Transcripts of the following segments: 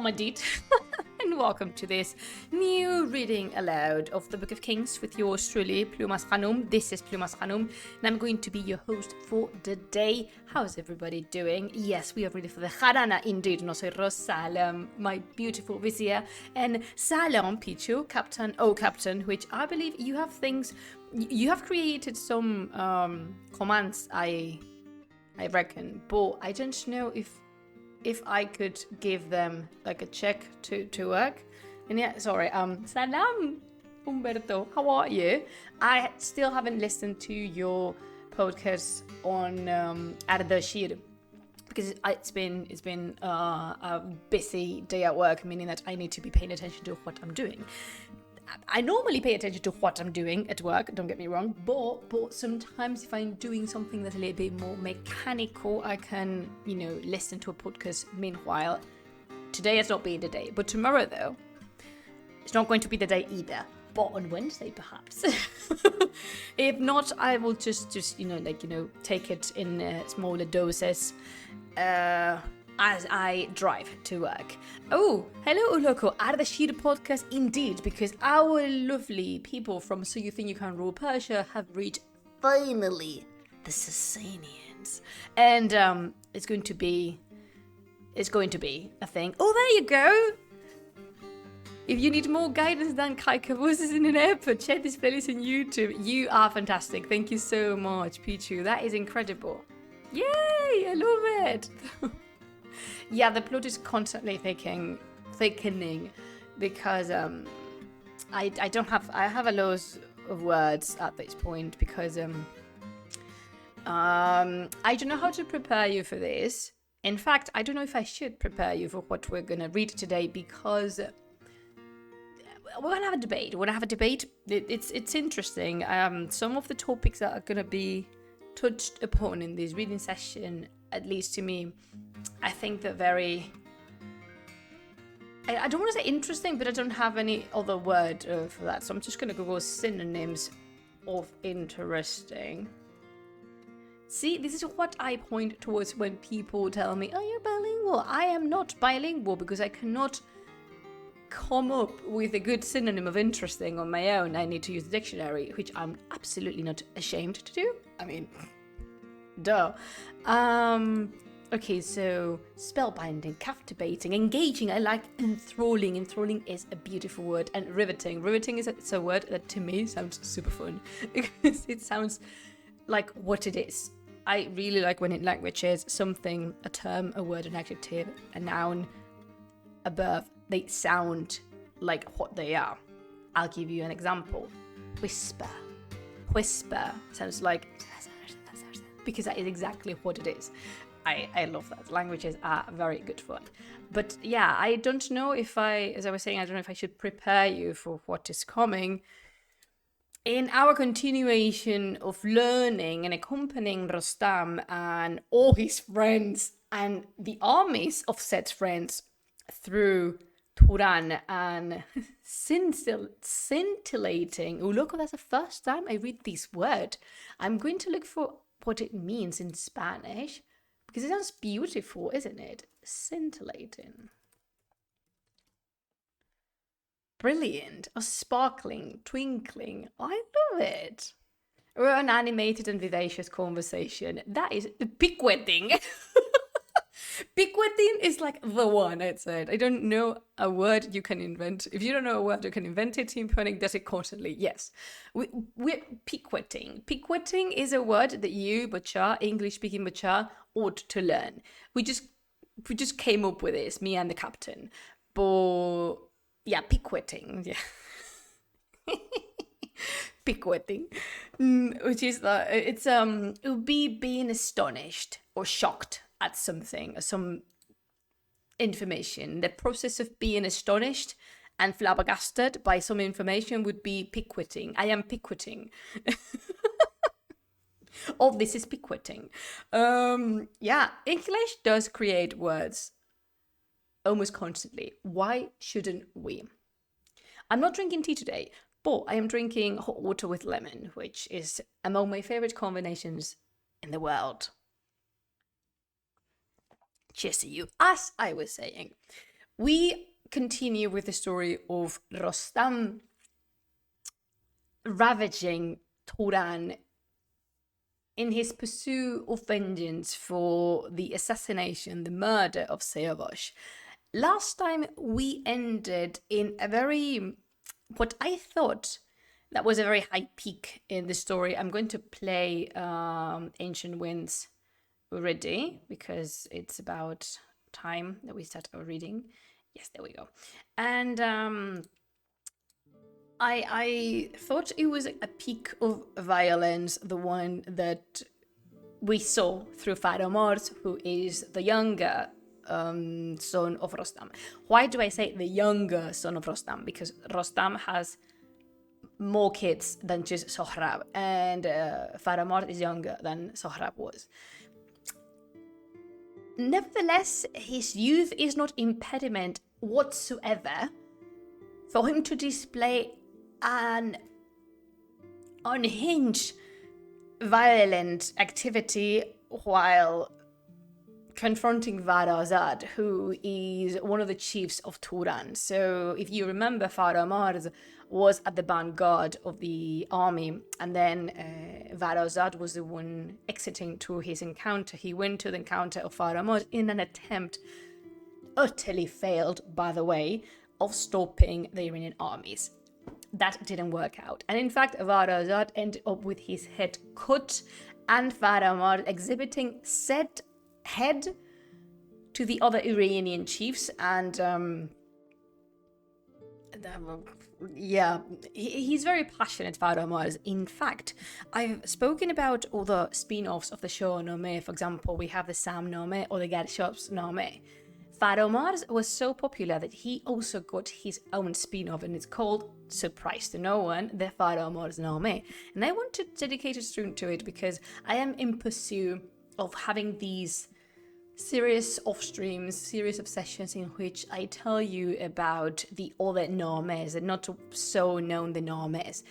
Madit, and welcome to this new reading aloud of the Book of Kings with yours truly, Plumas Khanum. This is Plumas Khanum, and I'm going to be your host for the day. How's everybody doing? Yes, we are ready for the Harana indeed. No soy Rosalem, my beautiful vizier, and Salam Pichu, Captain, which I believe you have created some commands, I reckon, but I don't know if I could give them like a check to work. And yeah, sorry, Salam Umberto, how are you? I still haven't listened to your podcast on Ardashir because it's been a busy day at work, meaning that I need to be paying attention to what I'm doing. I normally pay attention to what I'm doing at work, don't get me wrong, but sometimes if I'm doing something that's a little bit more mechanical, I can, listen to a podcast meanwhile. Today has not been the day, but tomorrow, though, it's not going to be the day either, but on Wednesday, perhaps. If not, I will just take it in smaller doses, as I drive to work. Oh, hello, Uloko. Ardashir podcast indeed, because our lovely people from So You Think You Can Rule Persia have reached finally the Sasanians. And it's going to be a thing. Oh, there you go. If you need more guidance than Kai Kavuzes in an airport, check this playlist on YouTube. You are fantastic. Thank you so much, Pichu. That is incredible. Yay, I love it. Yeah, the plot is constantly thickening because I have a lot of words at this point because I don't know how to prepare you for this. In fact, I don't know if I should prepare you for what we're gonna read today because we're gonna have a debate. It's interesting. Some of the topics that are gonna be touched upon in this reading session, at least to me, I think they're very... I don't want to say interesting, but I don't have any other word for that. So I'm just going to Google synonyms of interesting. See, this is what I point towards when people tell me, oh, you're bilingual. I am not bilingual because I cannot come up with a good synonym of interesting on my own. I need to use the dictionary, which I'm absolutely not ashamed to do. I mean, duh. Okay, so spellbinding, captivating, engaging, I like enthralling. Enthralling is a beautiful word. And riveting. Riveting is a word that to me sounds super fun. Because it sounds like what it is. I really like when in languages something, a term, a word, an adjective, a noun, a verb, they sound like what they are. I'll give you an example. Whisper. Whisper sounds like... because that is exactly what it is. I love that. Languages are very good fun. But yeah, I don't know if as I was saying, I don't know if I should prepare you for what is coming. In our continuation of learning and accompanying Rostam and all his friends and the armies of said friends through Turan and scintillating. Oh, look, that's the first time I read this word. I'm going to look for what it means in Spanish. Because it sounds beautiful, isn't it? Scintillating. Brilliant. Or sparkling, twinkling. I love it. Or an animated and vivacious conversation. That is piquetting. Piquetting is like the one, I'd say. I don't know a word you can invent. If you don't know a word, you can invent it. Team Pony does it constantly. Yes. We're piquetting. Piquetting is a word that you, Bachar, English-speaking Bachar, ought to learn. We just came up with this, me and the captain. But yeah, piquetting. Yeah. Piquetting. Which is it would be being astonished or shocked at something, or some information. The process of being astonished and flabbergasted by some information would be piquetting. I am piquetting. Oh, this is piquetting. Yeah, English does create words almost constantly. Why shouldn't we? I'm not drinking tea today, but I am drinking hot water with lemon, which is among my favorite combinations in the world. Cheers to you. As I was saying, We continue with the story of Rostam ravaging Turan in his pursuit of vengeance for the assassination, the murder of Siavash. Last time we ended in what I thought that was a very high peak in the story. I'm going to play Ancient Winds already because it's about time that we start our reading. Yes, there we go. And I thought it was a peak of violence, the one that we saw through Faramars, who is the younger son of Rostam. Why do I say the younger son of Rostam? Because Rostam has more kids than just Sohrab, and Faramar is younger than Sohrab was. Nevertheless, his youth is not impediment whatsoever for him to display an unhinged violent activity while confronting Varazad, who is one of the chiefs of Turan. So if you remember, Faramars was at the vanguard of the army, and then Varazad was the one exiting to his encounter. He went to the encounter of Faramars in an attempt, utterly failed by the way, of stopping the Iranian armies. That didn't work out. And in fact, Varazad ended up with his head cut and Faramar exhibiting said head to the other Iranian chiefs. And he's very passionate, Faramar. In fact, I've spoken about all the spin-offs of the Shāh-nāmeh. For example, we have the Shāh-nāmeh or the Shāh-nāmeh. Faramars was so popular that he also got his own spin-off, and it's called, surprise to no one, the Faramars-nāmeh. And I want to dedicate a stream to it because I am in pursuit of having these series of streams, series of sessions in which I tell you about the other nāmehs, and not so known the nāmehs.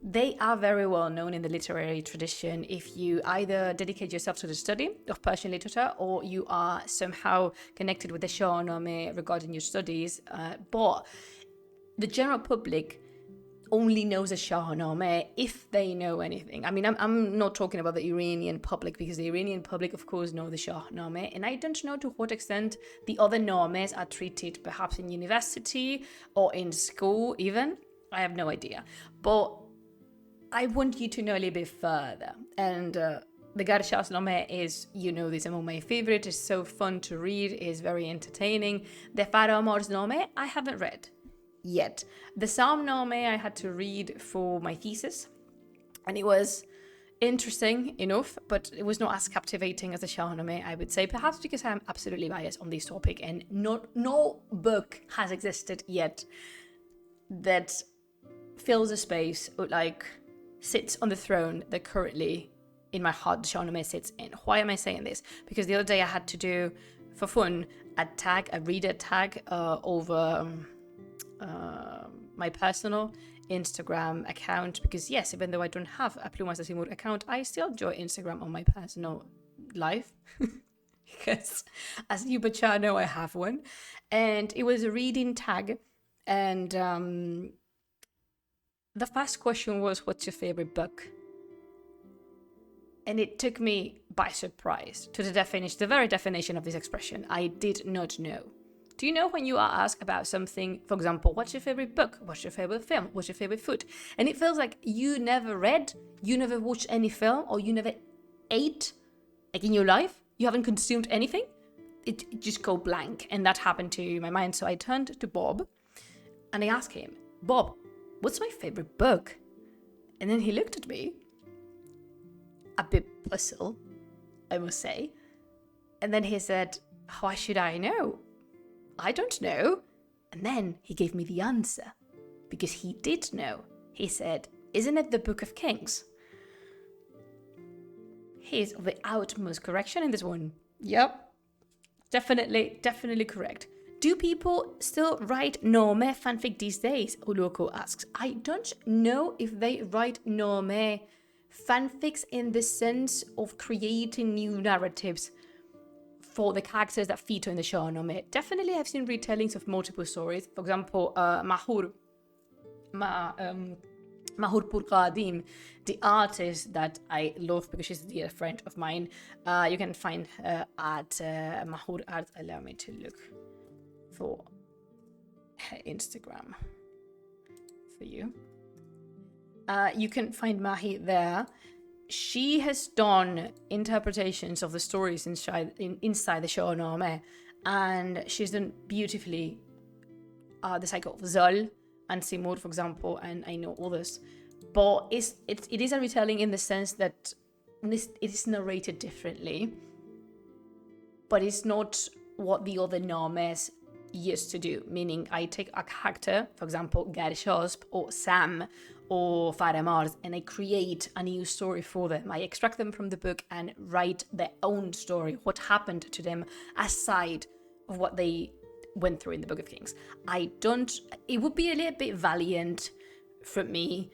They are very well known in the literary tradition if you either dedicate yourself to the study of Persian literature or you are somehow connected with the Shāh-nāmeh regarding your studies. But the general public only knows the Shāh-nāmeh if they know anything. I mean, I'm not talking about the Iranian public, because the Iranian public, of course, know the Shāh-nāmeh, and I don't know to what extent the other nāmehs are treated, perhaps in university or in school even. I have no idea. But I want you to know a little bit further. And the Shāh-nāmeh is, you know, this among my favorite. It's so fun to read. It's very entertaining. The Faramars-nāmeh I haven't read yet. The Shāh-nāmeh I had to read for my thesis, and it was interesting enough, but it was not as captivating as the Shāh-nāmeh, I would say, perhaps because I'm absolutely biased on this topic, and no book has existed yet that fills a space or sits on the throne that currently in my heart the Shāh-nāmeh sits in. Why am I saying this? Because the other day I had to do, for fun, a reader tag over my personal Instagram account, because yes, even though I don't have a Plumas de Simur account, I still enjoy Instagram on my personal life because as you betcha know, I have one, and it was a reading tag, and the first question was, what's your favorite book? And it took me by surprise to the very definition of this expression. I did not know. Do you know when you are asked about something, for example, what's your favorite book? What's your favorite film? What's your favorite food? And it feels like you never read, you never watched any film, or you never ate, in your life, you haven't consumed anything. It just go blank. And that happened to my mind. So I turned to Bob and I asked him, Bob, what's my favorite book? And then he looked at me, a bit puzzled, I must say. And then he said, why should I know? I don't know. And then he gave me the answer, because he did know. He said, isn't it the Book of Kings? He's of the utmost correction in this one. Yep. Definitely correct. Do people still write nāmeh fanfic these days? Uluoko asks. I don't know if they write nāmeh fanfics in the sense of creating new narratives for the characters that feature in the Shāh-nāmeh. Definitely I've seen retellings of multiple stories. For example, Mahur Purqadim, the artist that I love because she's a dear friend of mine. You can find her at Mahur Art. Allow me to look for her Instagram for you. You can find Mahi there. She has done interpretations of the stories inside the Shāh-nāmeh, and she's done beautifully the cycle of Zol and Simur, for example, and I know others. But it is a retelling in the sense that it is narrated differently, but it's not what the other Names used to do, meaning I take a character, for example, Gershosp or Sam or Faramars, and I create a new story for them. I extract them from the book and write their own story, what happened to them aside of what they went through in the Book of Kings. It would be a little bit valiant for me,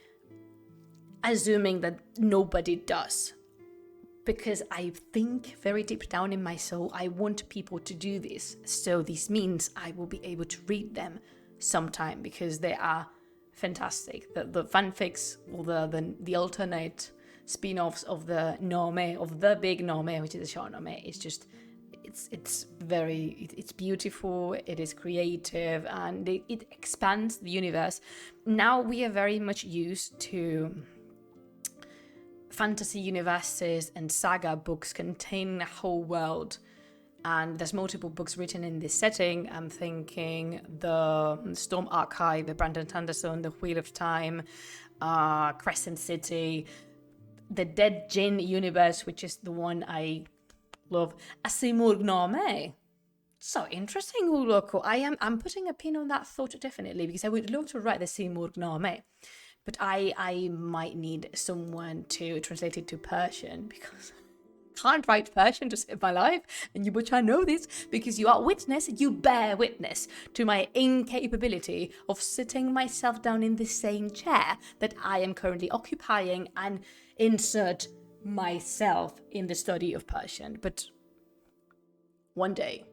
assuming that nobody does. Because I think very deep down in my soul, I want people to do this. So this means I will be able to read them sometime because they are fantastic. The fanfics or the alternate spin-offs of the Nāmeh, of the big Nāmeh, which is the Shāh-nāmeh, is just, it's beautiful, it is creative, and it expands the universe. Now we are very much used to fantasy universes and saga books containing a whole world, and there's multiple books written in this setting. I'm thinking the Storm Archive, the Brandon Sanderson, The Wheel of Time, Crescent City, the Dead Jinn universe, which is the one I love, Shāh-nāmeh. So interesting, Uloko. I'm putting a pin on that thought definitely, because I would love to write the Shāh-nāmeh. But I might need someone to translate it to Persian, because I can't write Persian to save my life. And you which I know this because you bear witness to my incapability of sitting myself down in the same chair that I am currently occupying and insert myself in the study of Persian. But one day,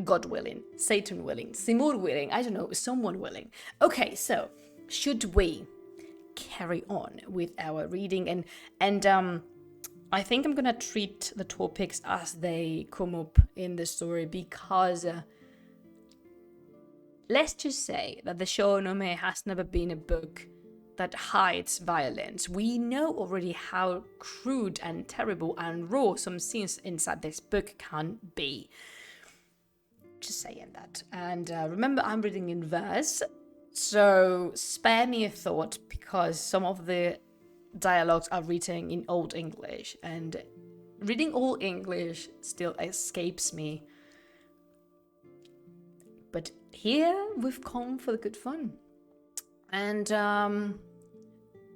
God willing, Satan willing, Simur willing, I don't know, someone willing. Okay, so should we carry on with our reading? And I think I'm gonna treat the topics as they come up in the story, because let's just say that the Shāh-nāmeh has never been a book that hides violence. We know already how crude and terrible and raw some scenes inside this book can be. Just saying that. And remember, I'm reading in verse, so spare me a thought, because some of the dialogues are written in Old English, and reading Old English still escapes me. But here we've come for the good fun. And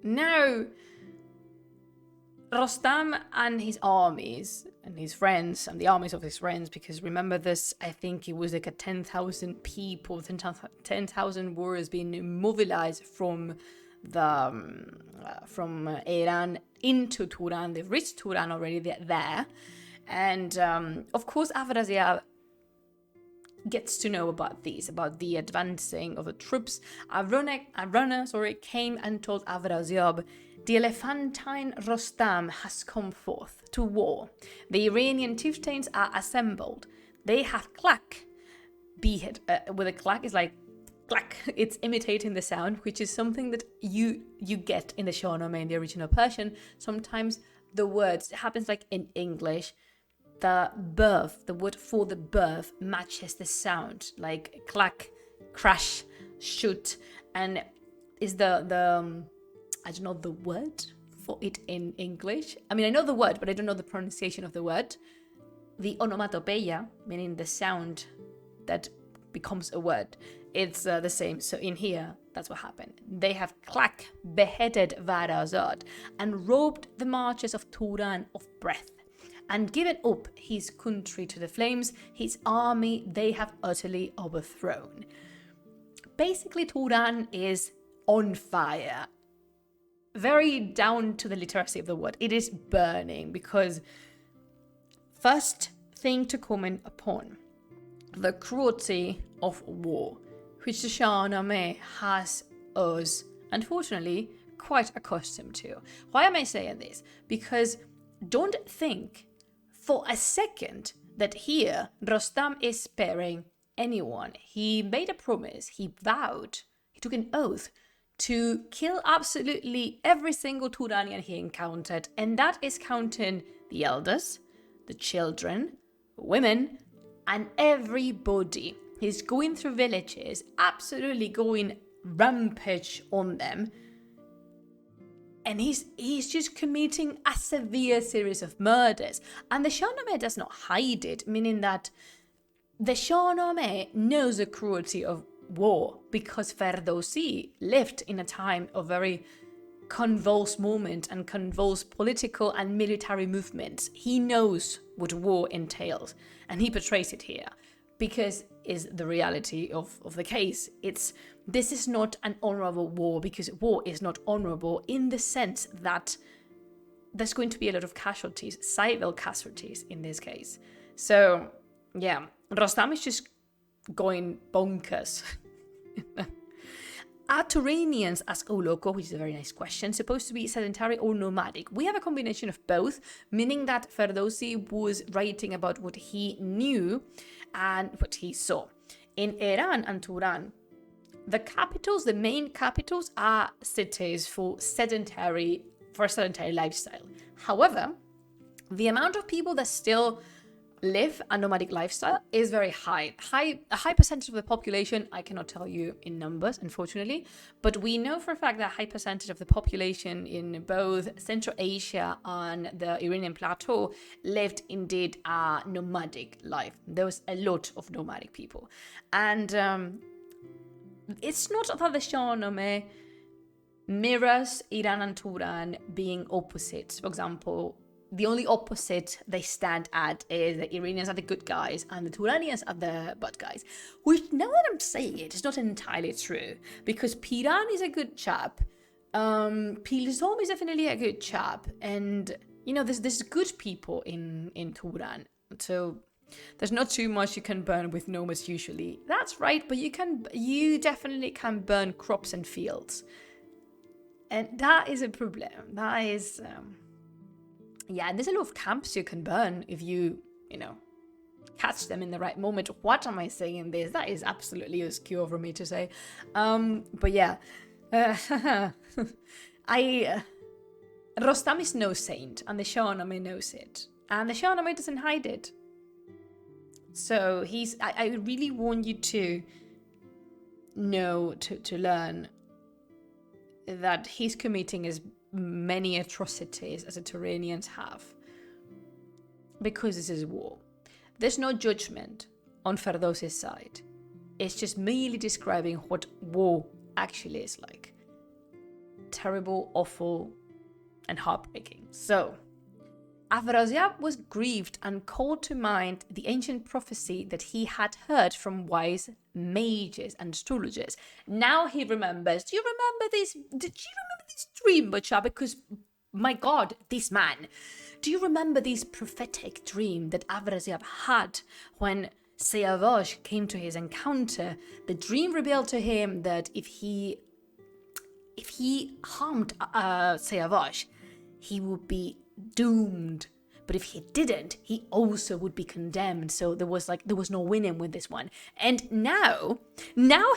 now Rostam and his armies and his friends and the armies of his friends, because remember this, I think it was like a 10,000 people, 10,000 warriors being mobilized from Iran into Turan. They've reached Turan already, they're there. And of course Afrasiab gets to know about the advancing of the troops. Arana came and told Afrasiab, the Elephantine Rostam has come forth to war. The Iranian chieftains are assembled. They have clack. With a clack is like clack. It's imitating the sound, which is something that you get in the Shāh-nāmeh in the original Persian. Sometimes the words, it happens like in English, the word for the birth matches the sound, like clack, crash, shoot, and is the I don't know the word for it in English. I mean, I know the word, but I don't know the pronunciation of the word. The onomatopoeia, meaning the sound that becomes a word, it's the same. So in here, that's what happened. They have clack beheaded Varazad and robbed the marches of Turan of breath, and given up his country to the flames. His army they have utterly overthrown. Basically, Turan is on fire. Very down to the literacy of the word. It is burning, because first thing to comment upon: the cruelty of war, which the Shāh-nāmeh has us, unfortunately, quite accustomed to. Why am I saying this? Because don't think for a second that here Rostam is sparing anyone. He made a promise, he vowed, he took an oath to kill absolutely every single Turanian he encountered, and that is counting the elders, the children, women, and everybody. He's going through villages, absolutely going rampage on them, and he's just committing a severe series of murders. And the Shāh-nāmeh does not hide it, meaning that the Shāh-nāmeh knows the cruelty of war, because Ferdowsi lived in a time of very convulsed moment and convulsed political and military movements. He knows what war entails, and he portrays it here because is the reality of the case. This is not an honorable war, because war is not honorable in the sense that there's going to be a lot of casualties, civil casualties in this case. So yeah, Rostam is just going bonkers. Are Turanians, asked Oloko, which is a very nice question, supposed to be sedentary or nomadic? We have a combination of both, meaning that Ferdowsi was writing about what he knew and what he saw. In Iran and Turan, the main capitals are cities for sedentary lifestyle. However, the amount of people that still live a nomadic lifestyle is very high. A high percentage of the population, I cannot tell you in numbers, unfortunately, but we know for a fact that a high percentage of the population in both Central Asia and the Iranian plateau lived indeed a nomadic life. There was a lot of nomadic people. And it's not that the Shāh-nāmeh mirrors Iran and Turan being opposites. For example, the only opposite they stand at is the Iranians are the good guys and the Turanians are the bad guys. Which, now that I'm saying it, is not entirely true. Because Piran is a good chap. Pilzom is definitely a good chap. And, you know, there's good people in Turan. So there's not too much you can burn with nomads usually. That's right, but you definitely can burn crops and fields. And that is a problem. That is... Yeah, there's a lot of camps you can burn if you catch them in the right moment. What am I saying this? That is absolutely obscure for me to say. But yeah. Rostam is no saint, and the Shāh-nāmeh knows it. And the Shāh-nāmeh doesn't hide it. So I really want you to know, to learn that he's committing as many atrocities as the Turanians have, because this is war. There's no judgment on Ferdowsi's side. It's just merely describing what war actually is like. Terrible, awful, and heartbreaking. So, Afrasiab was grieved and called to mind the ancient prophecy that he had heard from wise mages and astrologers. Now he remembers. Did you remember this dream, Butcha? Because, my God, this man. Do you remember this prophetic dream that Afrasiab had when Siavash came to his encounter? The dream revealed to him that if he harmed Siavash, he would be doomed. But if he didn't, he also would be condemned. So there was no winning with this one. And now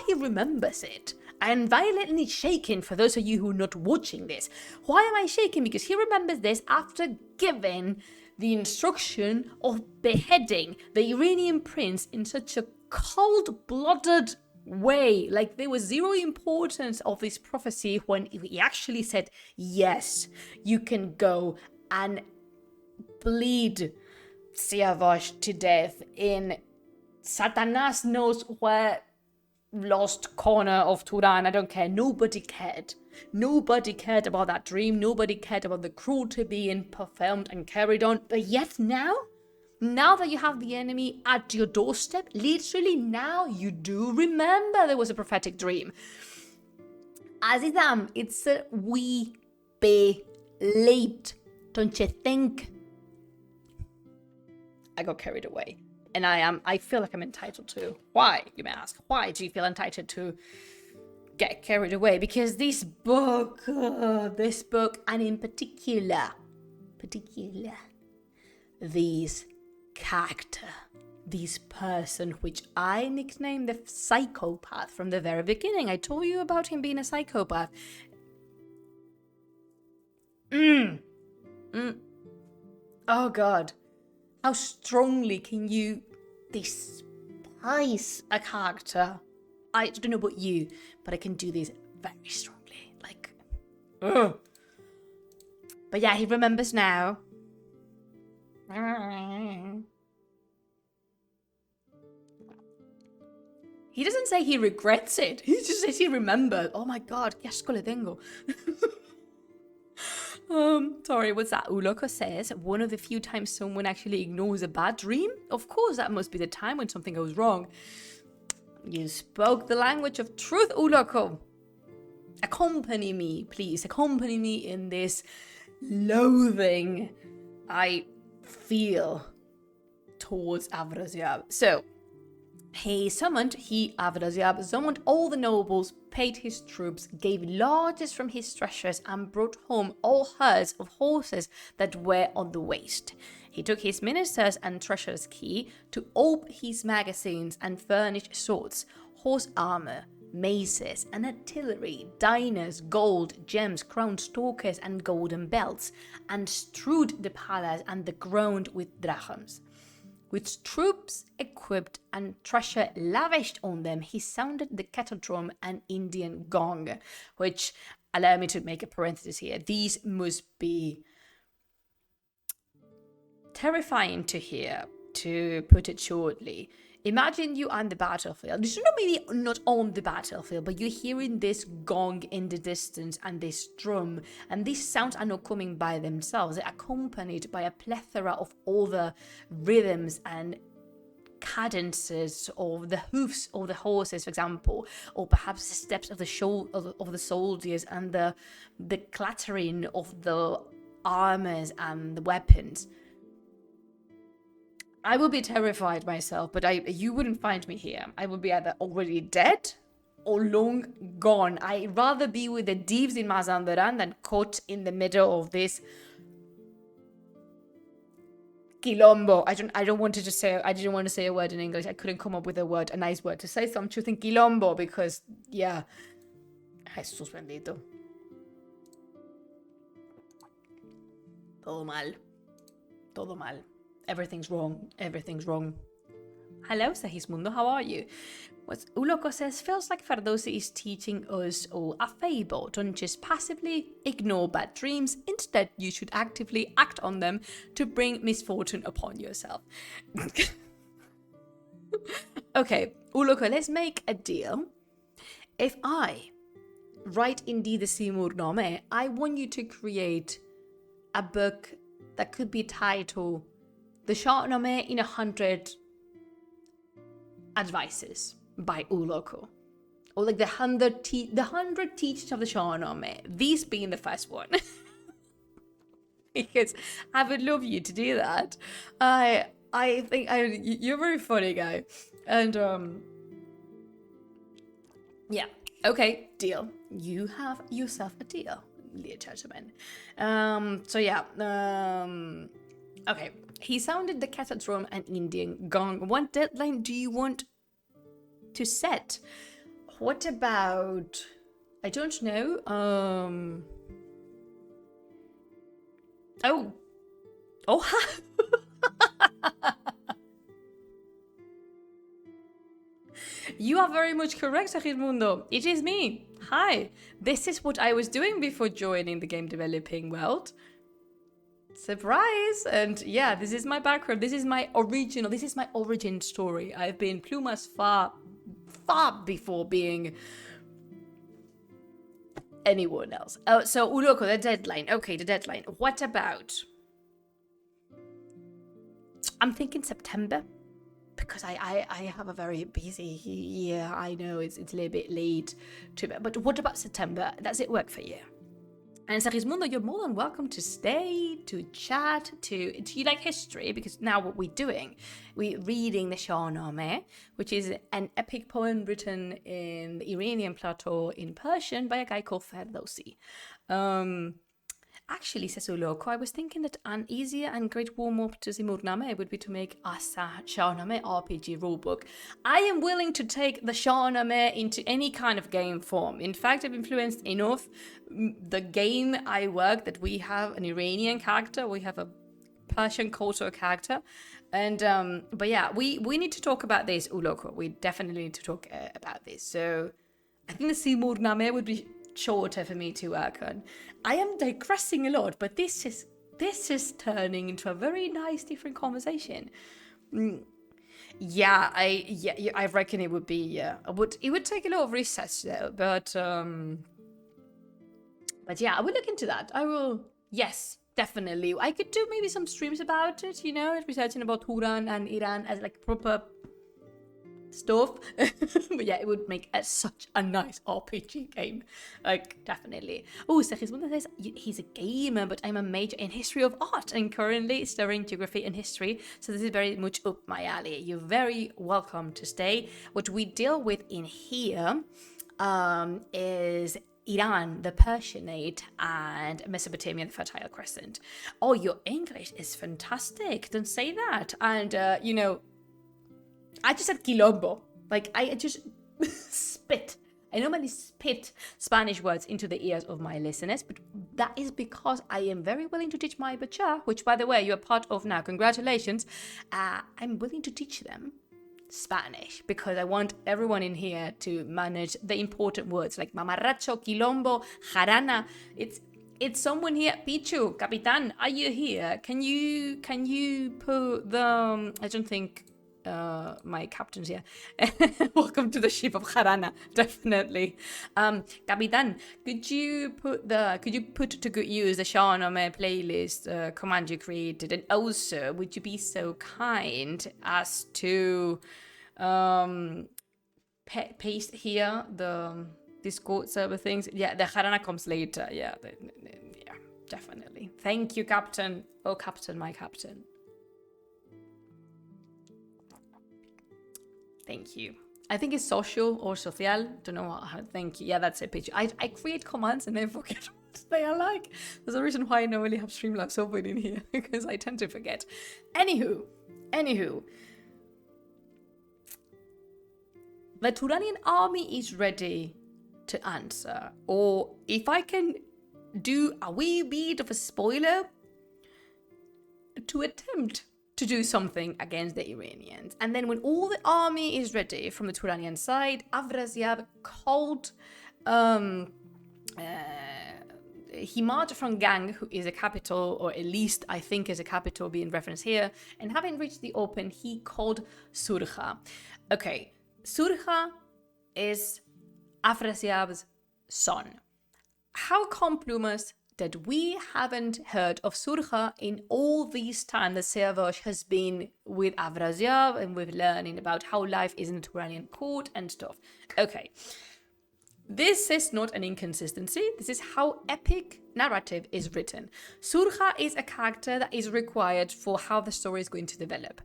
he remembers it. I am violently shaken for those of you who are not watching this. Why am I shaking? Because he remembers this after giving the instruction of beheading the Iranian prince in such a cold-blooded way. Like, there was zero importance of this prophecy when he actually said, yes, you can go and bleed Siavash to death in Satanas knows where lost corner of Turan. I don't care. Nobody cared. Nobody cared about that dream. Nobody cared about the cruelty being performed and carried on. But yet now that you have the enemy at your doorstep, literally now you do remember there was a prophetic dream. Azizam, it's a wee bit late, don't you think? I got carried away. And I feel like I'm entitled to. Why, you may ask? Why do you feel entitled to get carried away? Because this book, and in particular, this character, this person, which I nicknamed the psychopath from the very beginning. I told you about him being a psychopath. Oh God. How strongly can you despise a character? I don't know about you, but I can do this very strongly. Like, ugh. But yeah, he remembers now. He doesn't say he regrets it. He just says he remembered. Oh my God, qué asco le tengo. Sorry, what's that? Uloko says, one of the few times someone actually ignores a bad dream? Of course, that must be the time when something goes wrong. You spoke the language of truth, Uloko. Accompany me, please. Accompany me in this loathing I feel towards Afrasiab. So, Afrasiab summoned all the nobles, paid his troops, gave largesse from his treasures, and brought home all herds of horses that were on the waste. He took his ministers and treasurer's key to ope his magazines and furnish swords, horse armor, maces, and artillery, diners, gold, gems, crown stalkers, and golden belts, and strewed the palace and the ground with drachms. With troops equipped and treasure lavished on them, he sounded the kettle drum and Indian gong, which, allow me to make a parenthesis here, these must be terrifying to hear, to put it shortly. Imagine you on the battlefield. This is maybe not on the battlefield, but you're hearing this gong in the distance and this drum, and these sounds are not coming by themselves. They're accompanied by a plethora of other rhythms and cadences of the hoofs of the horses, for example, or perhaps the steps of the soldiers and the clattering of the armors and the weapons. I would be terrified myself, but you wouldn't find me here. I would be either already dead or long gone. I'd rather be with the thieves in Mazandaran than caught in the middle of this quilombo. I didn't want to say a word in English. I couldn't come up with a nice word to say, so I'm choosing quilombo because, yeah. Jesús bendito. Todo mal. Todo mal. Everything's wrong. Hello, Segismundo, how are you? What Uloko says, feels like Ferdowsi is teaching us all a fable. Don't just passively ignore bad dreams. Instead, you should actively act on them to bring misfortune upon yourself. Okay, Uloko, let's make a deal. If I write indeed the Shāh-nāmeh, I want you to create a book that could be titled The Shāh-nāmeh in 100 Advices by Uloko. Or like the 100 teachings of the Shāh-nāmeh. These being the first one. Because I would love you to do that. I think you're a very funny guy. And yeah. Okay, deal. You have yourself a deal, dear gentlemen. So yeah. Okay. He sounded the kettle drum and Indian gong. What deadline do you want to set? What about... I don't know. Oh. You are very much correct, Segismundo. It is me. Hi. This is what I was doing before joining the game developing world. Surprise! And yeah, this is my background. This is my origin story. I've been Plumas far before being anyone else. So Uloko, the deadline. Okay, the deadline. What about... I'm thinking September. Because I have a very busy year. I know it's a little bit late. But what about September? Does it work for you? And Segismundo, you're more than welcome to stay, to chat, to you like history, because now what we're doing, we're reading the Shāh-nāmeh, which is an epic poem written in the Iranian plateau in Persian by a guy called Ferdowsi. Actually, Sessuloko, I was thinking that an easier and great warm-up to Shāh-nāmeh would be to make a Shāh-nāmeh RPG rulebook. I am willing to take the Shāh-nāmeh into any kind of game form. In fact, I've influenced enough the game I work that we have an Iranian character, we have a Persian cultural character, and but yeah, we need to talk about this, Uloko. We definitely need to talk about this. So I think the Shāh-nāmeh would be shorter for me to work on. I am digressing a lot, but this is turning into a very nice different conversation. Yeah, I reckon it would be it would take a lot of research though, but yeah, I will look into that. I will. Yes, definitely. I could do maybe some streams about it, researching about Turan and Iran as like proper stuff. But yeah, it would make such a nice RPG game. Like, definitely. Oh, Segismundo says he's a gamer, but I'm a major in history of art and currently studying geography and history, so this is very much up my alley. You're very welcome to stay. What we deal with in here is Iran, the Persianate, and Mesopotamia, the Fertile Crescent. Oh, your English is fantastic. Don't say that. And, I just said quilombo. Like, I just spit. I normally spit Spanish words into the ears of my listeners, but that is because I am very willing to teach my bacha, which, by the way, you're part of now. Congratulations. I'm willing to teach them Spanish because I want everyone in here to manage the important words like mamarracho, quilombo, jarana. It's someone here. Pichu, Capitan, are you here? Can you put the I don't think my captain's here. Welcome to the ship of Jarana, definitely. Capitan, could you put to good use the Shāh-nāmeh playlist command you created, and also would you be so kind as to paste here the Discord server things? Yeah, the Jarana comes later. Yeah, yeah, definitely. Thank you, Captain. Oh, Captain, my Captain. Thank you. I think it's social or social. Don't know how. Thank you. Yeah, that's a picture. I create commands and then forget what they are like. There's a reason why I normally have Streamlabs open in here because I tend to forget. Anywho, the Turanian army is ready to answer, or if I can do a wee bit of a spoiler, to attempt to do something against the Iranians. And then when all the army is ready from the Turanian side, Afrasiab called he marched from Gang, who is a capital, or at least I think is a capital being referenced here, and having reached the open, he called Surja. Okay, Surja is Afrasiab's son. How come, Plumas, that we haven't heard of Surja in all these time that Siavash has been with Afrasiab and with learning about how life is in the Turanian court and stuff? Okay, this is not an inconsistency. This is how epic narrative is written. Surja is a character that is required for how the story is going to develop.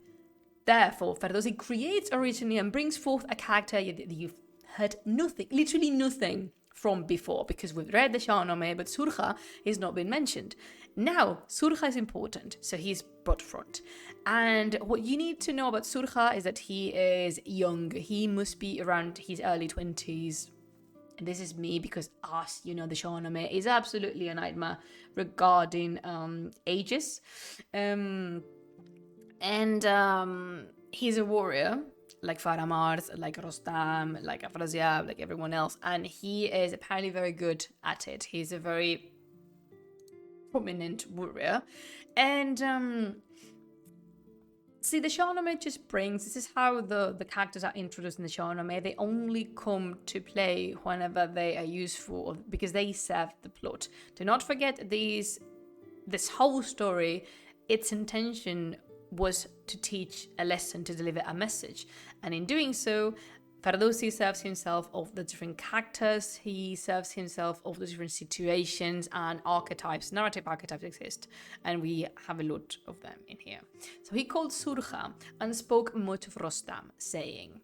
Therefore, Ferdowsi creates originally and brings forth a character that you've heard nothing, literally nothing from before, because we've read the Shāh-nāmeh, but Surja has not been mentioned. Now, Surja is important, so he's brought front. And what you need to know about Surja is that he is young. He must be around his early 20s. And this is me because us, the Shāh-nāmeh is absolutely a nightmare regarding ages. He's a warrior, like Faramars, like Rostam, like Afrasiab, like everyone else, and he is apparently very good at it. He's a very prominent warrior, and see, the Shāh-nāmeh just brings, this is how the characters are introduced in the Shāh-nāmeh. They only come to play whenever they are useful, because they serve the plot. Do not forget this whole story, its intention was to teach a lesson, to deliver a message. And in doing so, Ferdowsi serves himself of the different characters, he serves himself of the different situations and archetypes, narrative archetypes exist, and we have a lot of them in here. So he called Surja and spoke much of Rostam, saying,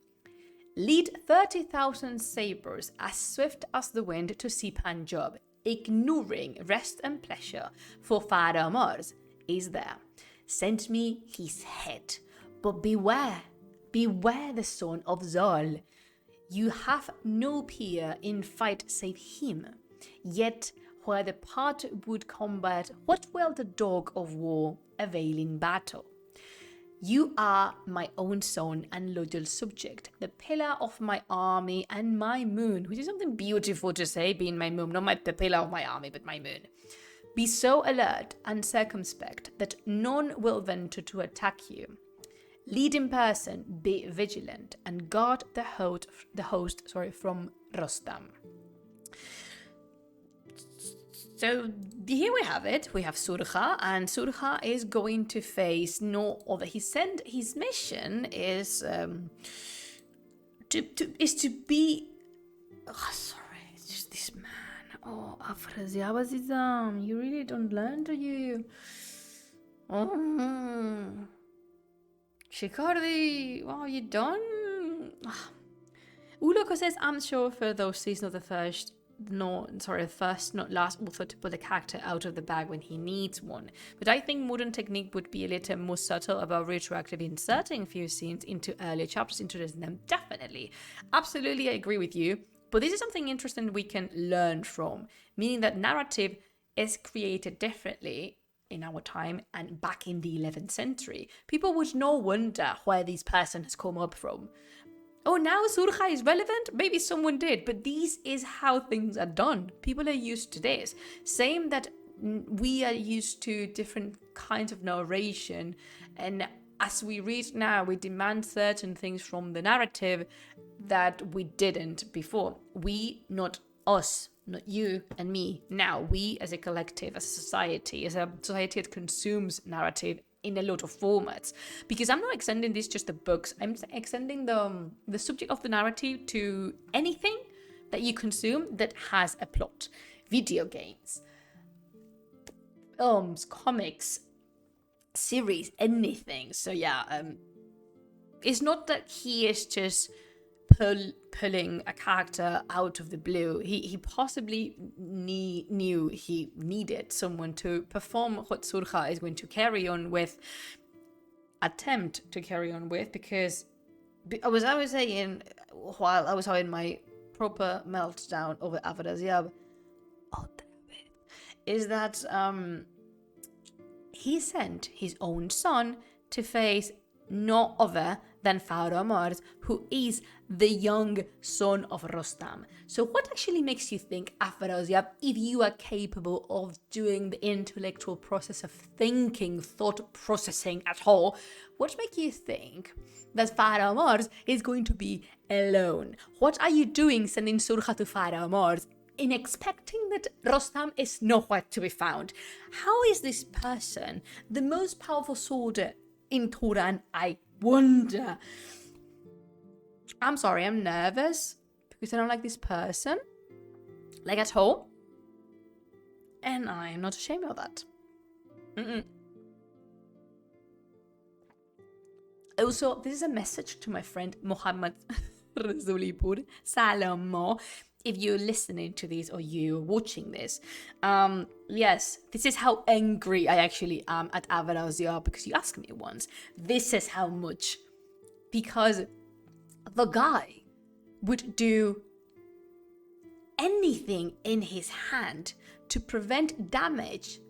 lead 30,000 sabres as swift as the wind to see Punjab, ignoring rest and pleasure, for Farah Mars is there. Send me his head, but beware the son of Zal. You have no peer in fight save him. Yet where the part would combat, what will the dog of war avail in battle? You are my own son and loyal subject, the pillar of my army and my moon, which is something beautiful to say, being my moon, not the pillar of my army, but my moon. Be so alert and circumspect that none will venture to attack you. Lead in person, be vigilant, and guard the host from Rostam. So here we have it. We have Surja, and Surja is going to face no other. His mission is to be. Oh, sorry, it's just this man. Oh, Afraziab Azizam, you really don't learn, do you? Oh. Shikardi, what have you done? Uloko says, I'm sure Ferdowsi is not the first, not last author to pull a character out of the bag when he needs one. But I think modern technique would be a little more subtle about retroactively inserting a few scenes into earlier chapters, introducing them. Definitely. Absolutely, I agree with you. But this is something interesting we can learn from, meaning that narrative is created differently in our time and back in the 11th century. People would no wonder where this person has come up from. Oh, now Surja is relevant? Maybe someone did, but this is how things are done. People are used to this. Same that we are used to different kinds of narration, and as we read now, we demand certain things from the narrative that we didn't before. We, not us, not you and me. Now, we as a collective, as a society that consumes narrative in a lot of formats. Because I'm not extending this just to books. I'm extending the subject of the narrative to anything that you consume that has a plot. Video games, films, comics, series, anything. So yeah, it's not that he is just pulling a character out of the blue. He possibly knew he needed someone to perform what Surja is going to attempt to carry on with, because I was saying while I was having my proper meltdown over Afraziab, is that he sent his own son to face no other than Farah Mars, who is the young son of Rostam. So what actually makes you think, Afraziab, if you are capable of doing the intellectual process of thinking, thought processing at all, what makes you think that Farah Mars is going to be alone? What are you doing sending Surja to Farah Mars in expecting that Rostam is nowhere to be found? How is this person the most powerful soldier in Turan? I wonder. I'm sorry, I'm nervous because I don't like this person, like at all, and I'm not ashamed of that. Also, this is a message to my friend Muhammad Razulipur. Salam. If you're listening to this or you're watching this, yes, this is how angry I actually am at Afraziab, because you asked me once. This is how much. Because the guy would do anything in his hand to prevent damage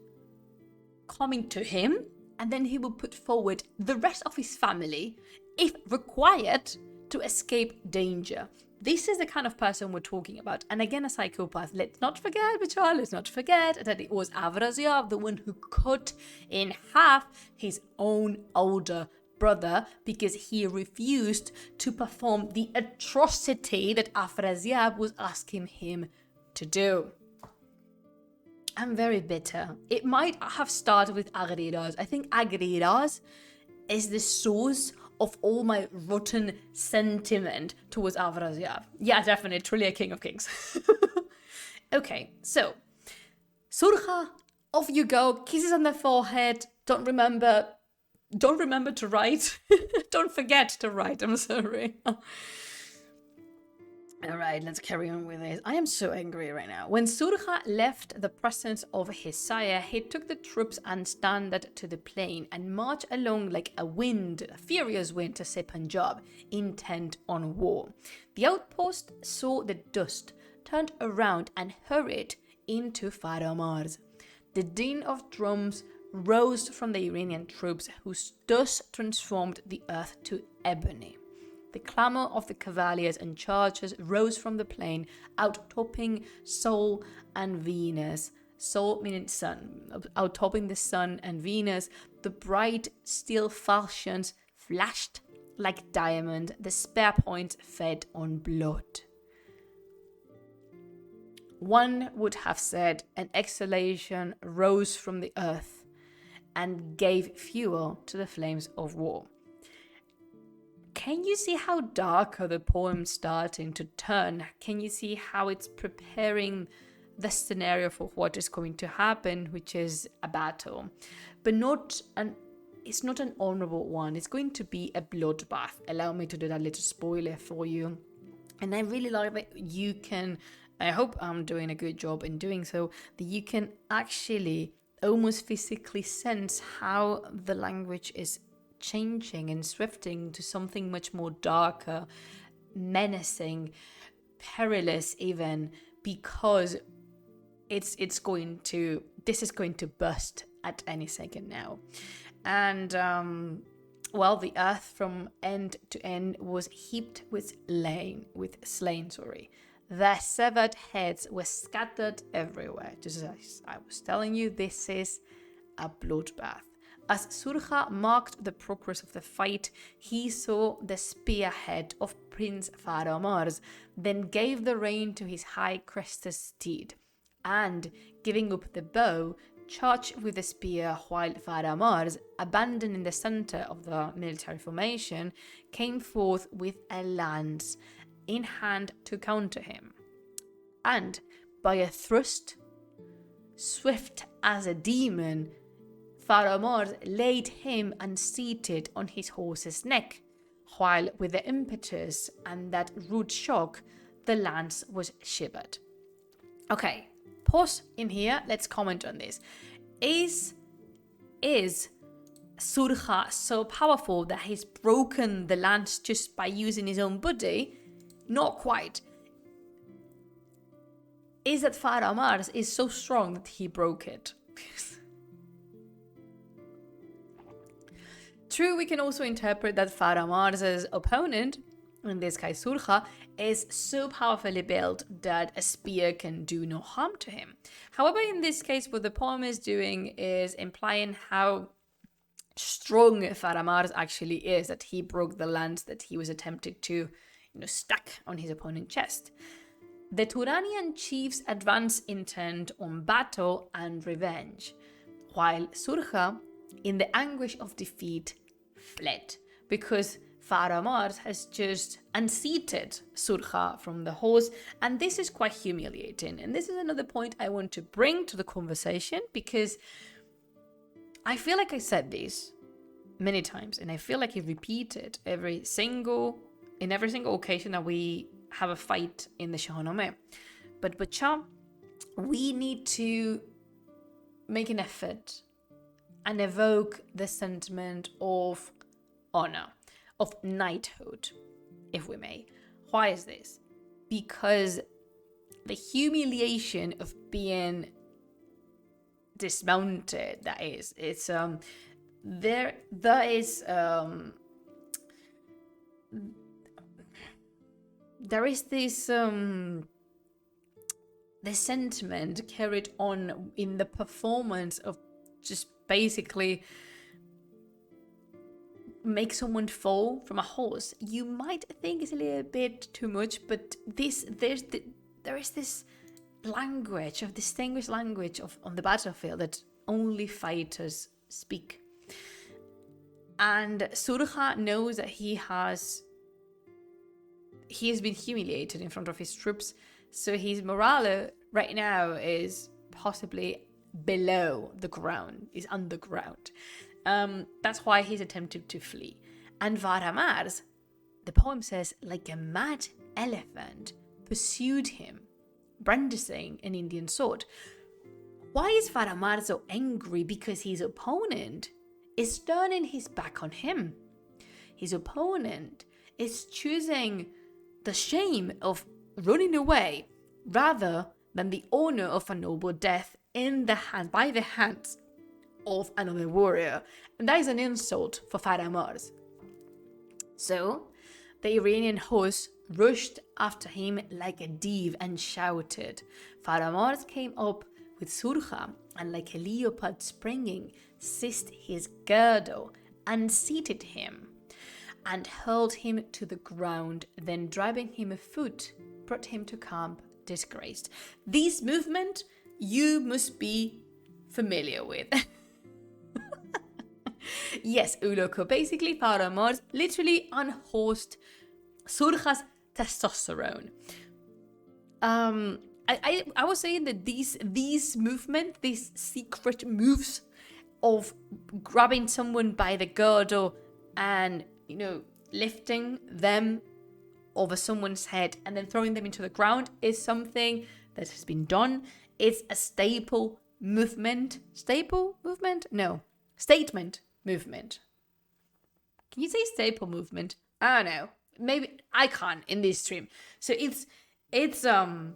coming to him, and then he will put forward the rest of his family, if required, to escape danger. This is the kind of person we're talking about. And again, a psychopath. Let's not forget that it was Afraziab, the one who cut in half his own older brother because he refused to perform the atrocity that Afraziab was asking him to do. I'm very bitter. It might have started with Agriraz. I think Agriraz is the source of all my rotten sentiment towards Afrasiab. Yeah, definitely, truly a king of kings. Okay, so Surja, off you go, kisses on the forehead, don't remember to write. Don't forget to write, I'm sorry. All right, let's carry on with this. I am so angry right now. When Surja left the presence of his sire, he took the troops and standard to the plain and marched along like a wind, a furious wind, to say Punjab, intent on war. The outpost saw the dust, turned around and hurried into Farah Mars. The din of drums rose from the Iranian troops, whose dust transformed the earth to ebony. The clamour of the cavaliers and chargers rose from the plain, outtopping Sol and Venus. Sol meaning sun, outtopping the sun and Venus. The bright steel falchions flashed like diamond. The spear points fed on blood. One would have said an exhalation rose from the earth and gave fuel to the flames of war. Can you see how darker the poem's starting to turn? Can you see how it's preparing the scenario for what is going to happen, which is a battle, but it's not an honorable one. It's going to be a bloodbath. Allow me to do that little spoiler for you. And I really like that you can, I hope I'm doing a good job in doing so, that you can actually almost physically sense how the language is changing and swifting to something much more darker, menacing, perilous even, because this is going to burst at any second now. And the earth from end to end was heaped with slain. Their severed heads were scattered everywhere. Just as I was telling you, this is a bloodbath. As Surja marked the progress of the fight, he saw the spearhead of Prince Farah Mars, then gave the rein to his high-crested steed, and, giving up the bow, charged with the spear, while Farah Mars, abandoning the center of the military formation, came forth with a lance in hand to counter him. And, by a thrust, swift as a demon, Farah Mars laid him unseated on his horse's neck, while with the impetus and that rude shock, the lance was shivered. Okay, pause in here. Let's comment on this. Is Surja so powerful that he's broken the lance just by using his own body? Not quite. Is that Farah Mars is so strong that he broke it? True, we can also interpret that Farah Mars' opponent, in this case Surja, is so powerfully built that a spear can do no harm to him. However, in this case, what the poem is doing is implying how strong Farah Mars actually is, that he broke the lance that he was attempting to, stack on his opponent's chest. The Turanian chiefs advance intent on battle and revenge, while Surja, in the anguish of defeat, fled, because Farah Mars has just unseated Surja from the horse, and this is quite humiliating. And this is another point I want to bring to the conversation, because I feel like I said this many times, and I feel like I repeat it in every single occasion that we have a fight in the Shāh-nāmeh. But Shah, we need to make an effort and evoke the sentiment of honor, of knighthood, if we may. Why is this? Because the humiliation of being dismounted, there is this the sentiment carried on in the performance of just basically make someone fall from a horse. You might think it's a little bit too much, but there is this language, of distinguished language on the battlefield that only fighters speak. And Surja knows that he has been humiliated in front of his troops, so his morale right now is possibly below the ground, is underground. That's why he's attempted to flee. And Varamars, the poem says, like a mad elephant, pursued him, brandishing an Indian sword. Why is Varamar so angry? Because his opponent is turning his back on him. His opponent is choosing the shame of running away rather than the honor of a noble death by the hands of another warrior. And that is an insult for Varamars. So the Iranian host rushed after him like a deer and shouted. Varamars came up with Surja and, like a leopard springing, seized his girdle and seated him and hurled him to the ground, then driving him afoot, brought him to camp disgraced. This movement you must be familiar with. Yes, Uloko. Basically, Varamars literally unhorsed Surja's testosterone. I was saying that these movements, these secret moves of grabbing someone by the girdle and, lifting them over someone's head and then throwing them into the ground is something that has been done. It's a staple movement. Staple movement? No. Statement movement. Can you say staple movement? I don't know. Maybe I can't in this stream. So it's a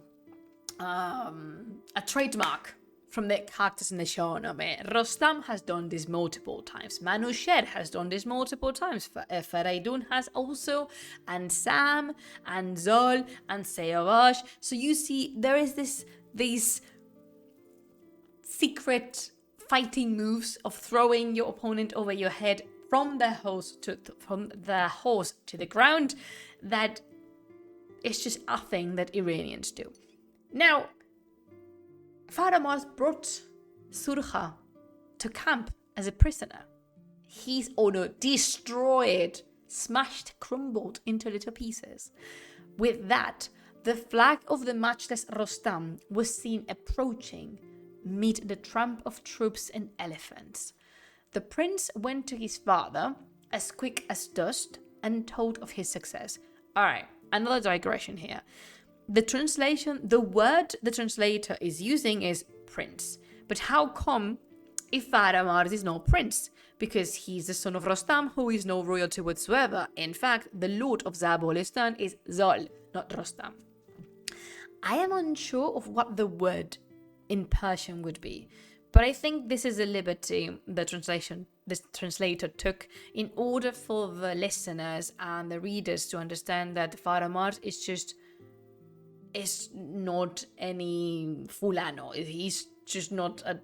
trademark from the characters in the Shāh-nāmeh. Rostam has done this multiple times. Manusher has done this multiple times. Faraydun has also, and Sam, and Zol, and Sayavash. So you see, there is these secret fighting moves of throwing your opponent over your head from the horse to the ground. That is just a thing that Iranians do. Now, Varamars brought Surja to camp as a prisoner. His honor destroyed, smashed, crumbled into little pieces. With that, the flag of the matchless Rostam was seen approaching mid the tramp of troops and elephants. The prince went to his father, as quick as dust, and told of his success. Alright, another digression here. The word the translator is using is prince. But how come if Varamars is no prince? Because he's the son of Rostam, who is no royalty whatsoever. In fact, the lord of Zabolistan is Zol, not Rostam. I am unsure of what the word in Persian would be, but I think this is a liberty the translator took in order for the listeners and the readers to understand that Varamars is not any fulano. He's just not a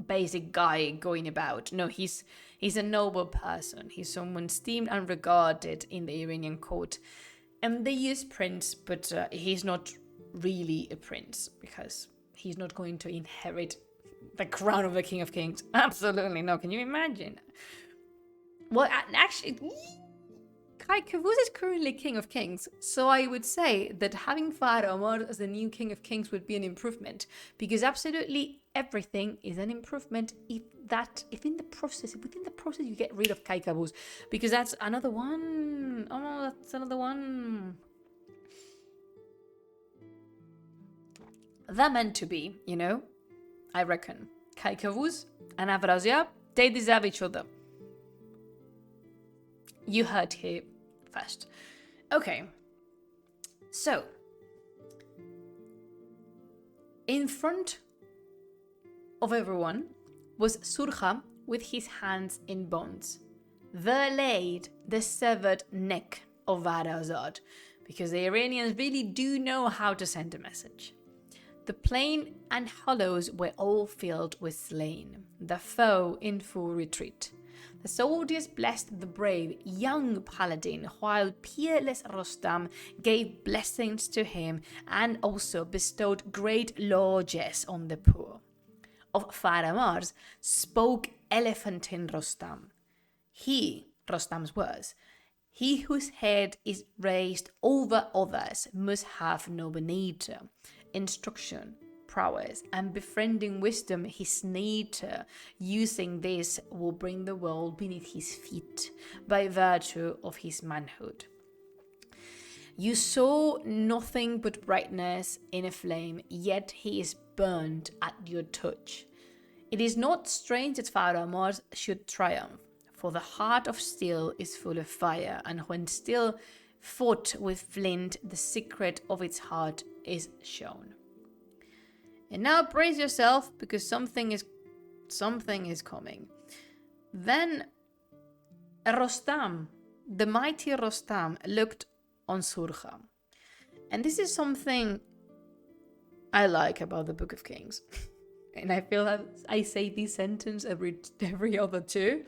basic guy going about. No, he's a noble person. He's someone esteemed and regarded in the Iranian court. And they use prince, but he's not really a prince because he's not going to inherit the crown of the King of Kings. Absolutely no. Can you imagine? Well, actually, Kavuz is currently King of Kings, so I would say that having Varamars as the new King of Kings would be an improvement, because absolutely everything is an improvement if within the process you get rid of Kavuz, because that's another one. Oh no, that's another one. They're meant to be, I reckon. Kavuz and Afrasiab, they deserve each other. You heard here first. Okay. So, in front of everyone was Surja with his hands in bonds. There laid the severed neck of Varazad, because the Iranians really do know how to send a message. The plain and hollows were all filled with slain, the foe in full retreat. The soldiers blessed the brave young paladin, while peerless Rostam gave blessings to him and also bestowed great largesse on the poor. Of Varamars spoke elephantine Rostam. He, Rostam's words, he whose head is raised over others must have noble nature, instruction, prowess, and befriending wisdom his nature. Using this will bring the world beneath his feet by virtue of his manhood. You saw nothing but brightness in a flame, yet he is burned at your touch. It is not strange that Pharaoh Mars should triumph, for the heart of steel is full of fire, and when steel fought with flint, the secret of its heart is shown. And now brace yourself, because something is coming. Then Rostam, the mighty Rostam, looked on Surja. And this is something I like about the Book of Kings. And I feel that I say this sentence every other two,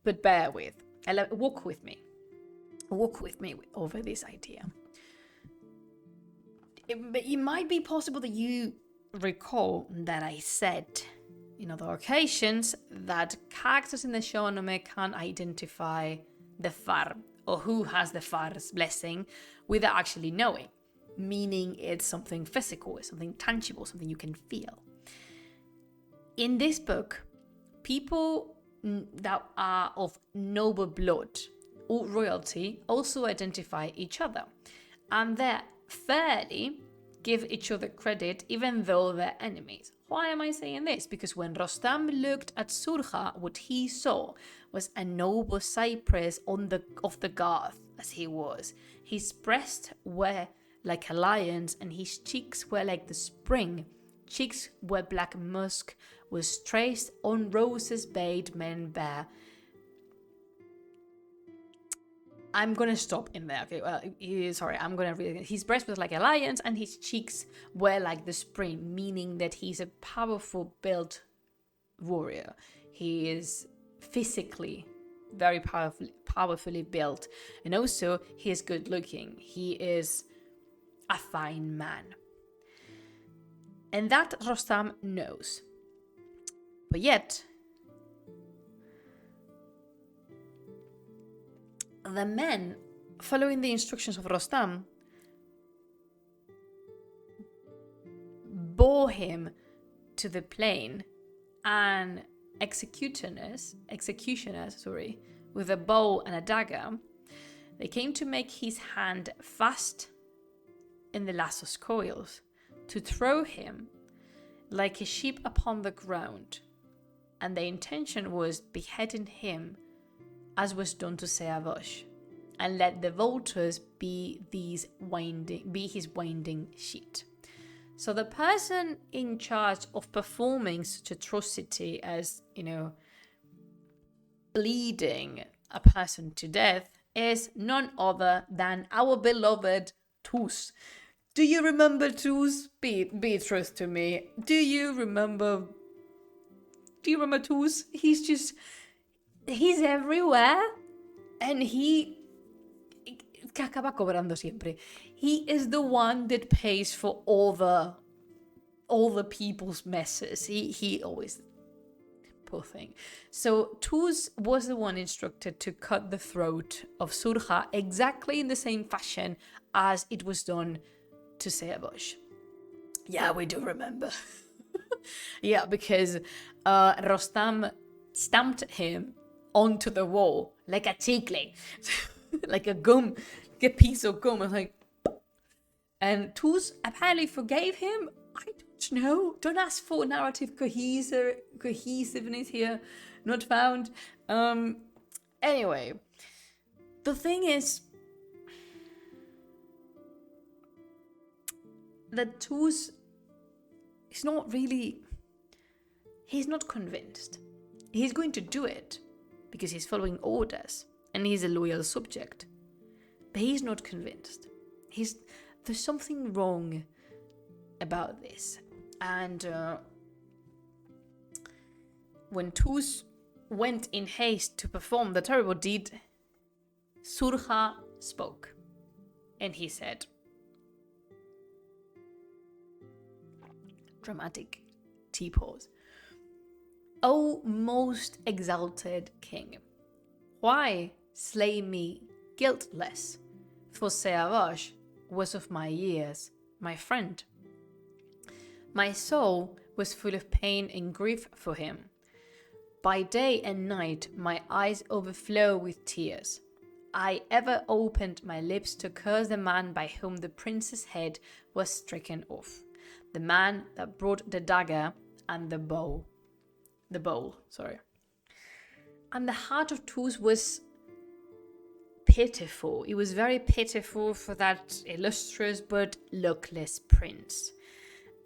but bear with. Walk with me over this idea. It might be possible that you recall that I said in other occasions that characters in the Shāh-nāmeh can identify the Far, or who has the Far's blessing, without actually knowing, meaning it's something physical, it's something tangible, something you can feel. In this book, people that are of noble blood or royalty also identify each other, and they fairly give each other credit even though they're enemies. Why am I saying this? Because when Rostam looked at Surja, what he saw was a noble cypress of the Garth, as he was. His breast were like a lion's, and his cheeks were like the spring. Cheeks where black musk was traced on roses bade men bare. I'm gonna stop in there. Okay, well, I'm gonna read it. His breast was like a lion's, and his cheeks were like the spring, meaning that he's a powerful built warrior. He is physically very powerfully built, and also he is good looking. He is a fine man. And that Rostam knows. But yet, the men, following the instructions of Rostam, bore him to the plain, and executioners, with a bow and a dagger, they came to make his hand fast in the lasso's coils, to throw him like a sheep upon the ground, and the intention was beheading him as was done to Seavosh, and let the vultures be his winding sheet. So the person in charge of performing such atrocity as, bleeding a person to death is none other than our beloved Tus. Do you remember Tus? Be truth to me. Do you remember Tus? He's everywhere, and he que acaba cobrando siempre. He is the one that pays for all the people's messes. He always, poor thing. So Tus was the one instructed to cut the throat of Surja exactly in the same fashion as it was done to Seavosh. Yeah, we do remember. Yeah, because Rostam stamped him onto the wall like a chicle, like a piece of gum, and Tus apparently forgave him. I don't know. Don't ask for narrative cohesiveness here. Not found. Anyway, the thing is that Tus is not really. He's not convinced. He's going to do it because he's following orders and he's a loyal subject. But he's not convinced. There's something wrong about this. And when Tus went in haste to perform the terrible deed, Surja spoke. And he said, dramatic T-pause, "O most exalted king, Why slay me guiltless? For Shāh-nāmeh was of my years, my friend. My soul was full of pain and grief for him. By day and night my eyes overflow with tears. I ever opened my lips to curse the man by whom the prince's head was stricken off, the man that brought the dagger and the bowl. And the heart of Tus was pitiful. It was very pitiful for that illustrious but luckless prince.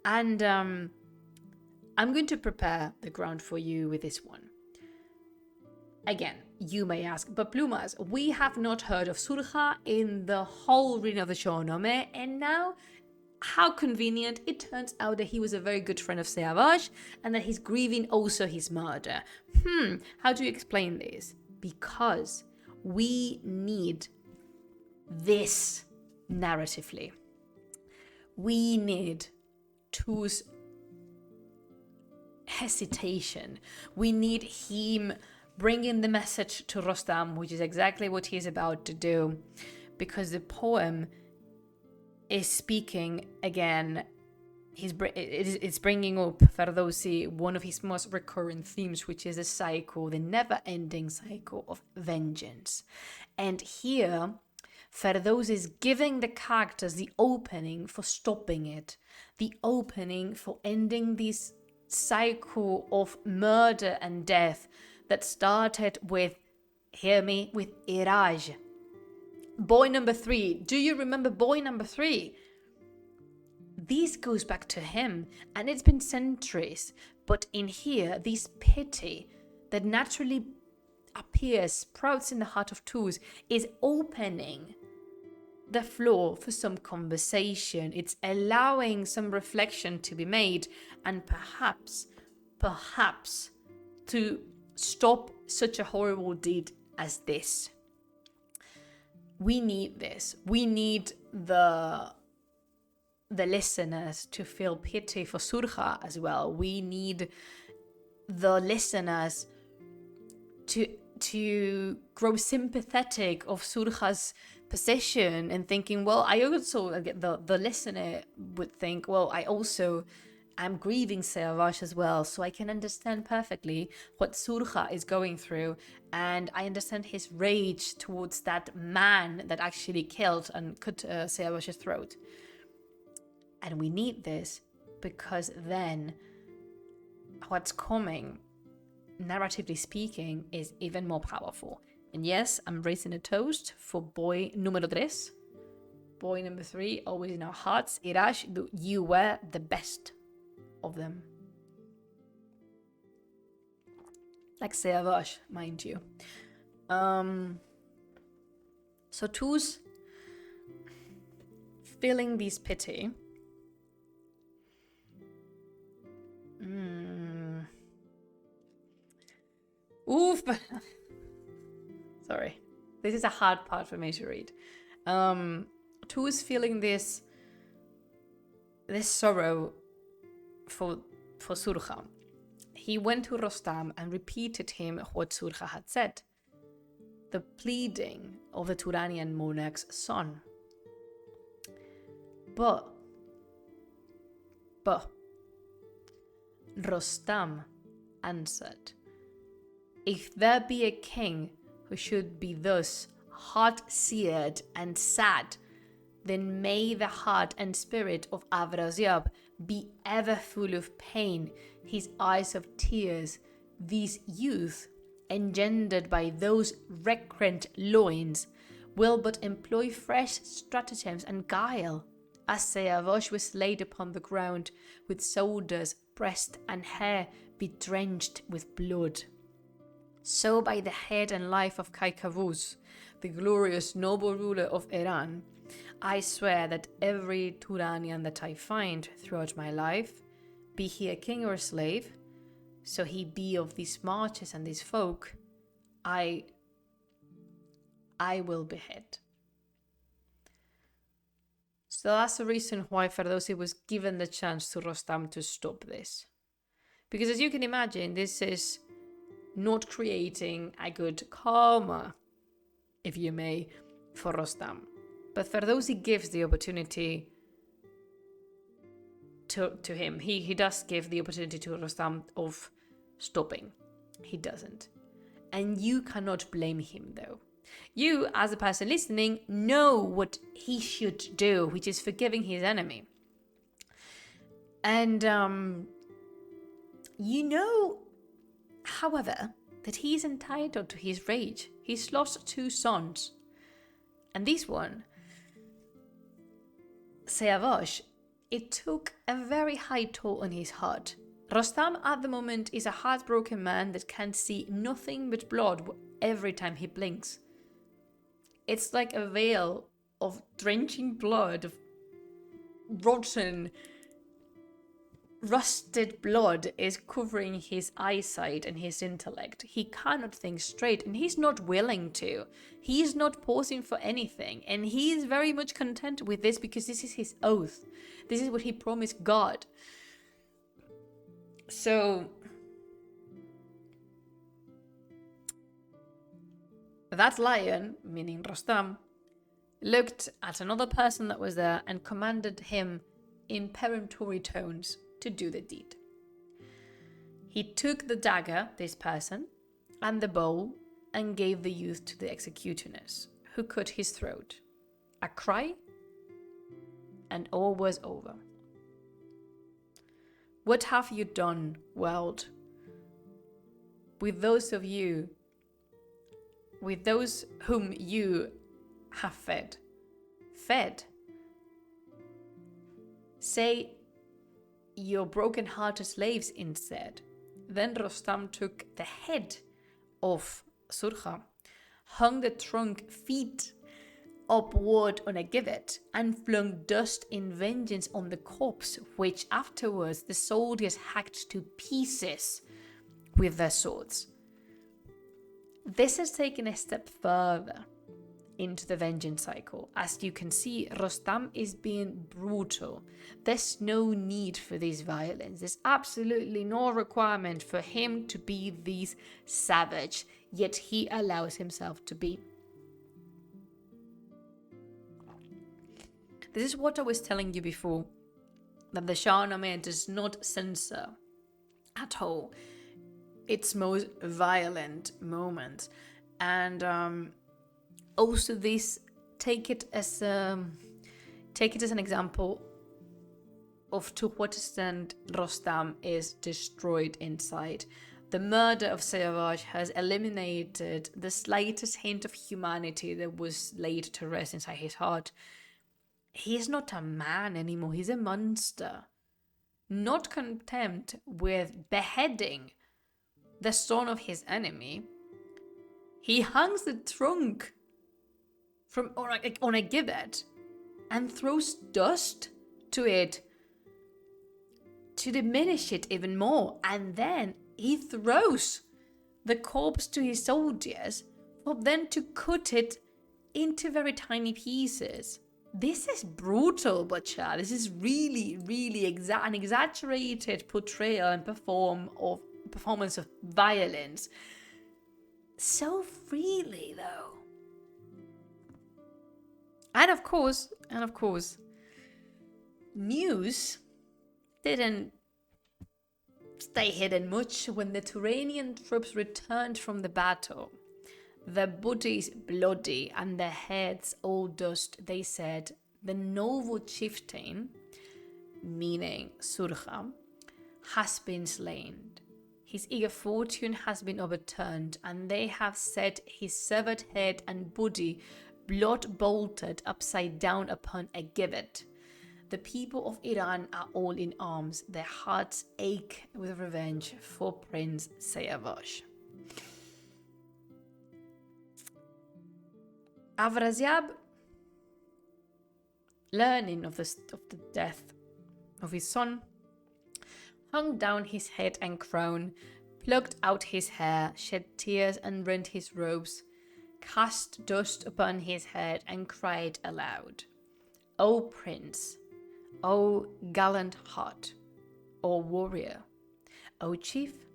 And I'm going to prepare the ground for you with this one. Again, you may ask, but Plumas, we have not heard of Surja in the whole reading of the Shāh-nāmeh, and now, how convenient, it turns out that he was a very good friend of Shāh-nāmeh, and that he's grieving also his murder. How do you explain this? Because we need this narratively. We need Tu's hesitation. We need him bringing the message to Rostam, which is exactly what he's about to do, because the poem is speaking again. It's bringing up Ferdowsi, one of his most recurrent themes, which is the never-ending cycle of vengeance. And here, Ferdowsi is giving the characters the opening for stopping it, the opening for ending this cycle of murder and death that started with, hear me, with Iraj. Boy number 3. Do you remember boy number 3? This goes back to him, and it's been centuries. But in here, this pity that naturally appears, sprouts in the heart of Tus, is opening the floor for some conversation. It's allowing some reflection to be made, and perhaps to stop such a horrible deed as this. We need this. We need the listeners to feel pity for Surja as well. We need the listeners to grow sympathetic of Surja's position and thinking, well, I also, the listener would think, well, I also am grieving Shāh-nāmeh as well, so I can understand perfectly what Surja is going through, and I understand his rage towards that man that actually killed and cut Shāh-nāmeh's throat. And we need this because then what's coming, narratively speaking, is even more powerful. And yes, I'm raising a toast for boy número 3. Boy number 3, always in our hearts. Iraj, you were the best of them. Like Shāh-nāmeh, mind you. So Tus feeling this pity. Oof. Sorry. This is a hard part for me to read. Tus feeling this sorrow for Surja. He went to Rostam and repeated him what Surja had said. The pleading of the Turanian monarch's son. But Rostam answered, if there be a king who should be thus heart-seared and sad, then may the heart and spirit of Afrasiab be ever full of pain, his eyes of tears, this youth, engendered by those recreant loins, will but employ fresh stratagems and guile, as Shāh-nāmeh was laid upon the ground, with shoulders, breast, and hair bedrenched with blood. So by the head and life of Kaikavuz, the glorious noble ruler of Iran, I swear that every Turanian that I find throughout my life, be he a king or a slave, so he be of these marches and these folk, I will behead. So that's the reason why Ferdowsi was given the chance to Rostam to stop this. Because as you can imagine, this is not creating a good karma, if you may, for Rostam. But for those he gives the opportunity to him, he does give the opportunity to Rostam of stopping. He doesn't. And you cannot blame him, though. You, as a person listening, know what he should do, which is forgiving his enemy. And you know, however, that he is entitled to his rage. He's lost 2 sons. And this one, Sayavash, it took a very high toll on his heart. Rostam at the moment is a heartbroken man that can see nothing but blood every time he blinks. It's like a veil of drenching blood, of rotten, rusted blood is covering his eyesight and his intellect. He cannot think straight, and he's not willing to. He's not pausing for anything, and he is very much content with this because this is his oath. This is what he promised God. So that lion, meaning Rostam, looked at another person that was there and commanded him in peremptory tones to do the deed. He took the dagger, this person, and the bowl, and gave the youth to the executioners, who cut his throat. A cry, and all was over. What have you done, world, with those whom you have fed? Fed? Say, your broken-hearted slaves instead. Then Rostam took the head of Surkha, hung the trunk feet upward on a gibbet, and flung dust in vengeance on the corpse, which afterwards the soldiers hacked to pieces with their swords. This has taken a step further into the vengeance cycle. As you can see, Rostam is being brutal. There's no need for this violence. There's absolutely no requirement for him to be this savage, yet he allows himself to be. This is what I was telling you before, that the Shāh-nāmeh does not censor at all its most violent moments. And also this, take it as an example of to what extent Rostam is destroyed inside. The murder of Sayavash has eliminated the slightest hint of humanity that was laid to rest inside his heart. He is not a man anymore, he's a monster. Not content with beheading the son of his enemy, he hangs the trunk on a gibbet and throws dust to it to diminish it even more. And then he throws the corpse to his soldiers for them to cut it into very tiny pieces. This is brutal, Butcher. This is really, really an exaggerated portrayal and performance of violence. So freely, though. And of course, news didn't stay hidden much when the Turanian troops returned from the battle. Their bodies bloody and their heads all dust. They said, the noble chieftain, meaning Surkha, has been slain. His eager fortune has been overturned, and they have set his severed head and body blood bolted upside down upon a gibbet. The people of Iran are all in arms. Their hearts ache with revenge for Prince Sayavash. Afrasiab, learning of the death of his son, hung down his head and crown, plucked out his hair, shed tears and rent his robes, cast dust upon his head and cried aloud, O Prince, O gallant heart, O warrior, O chief,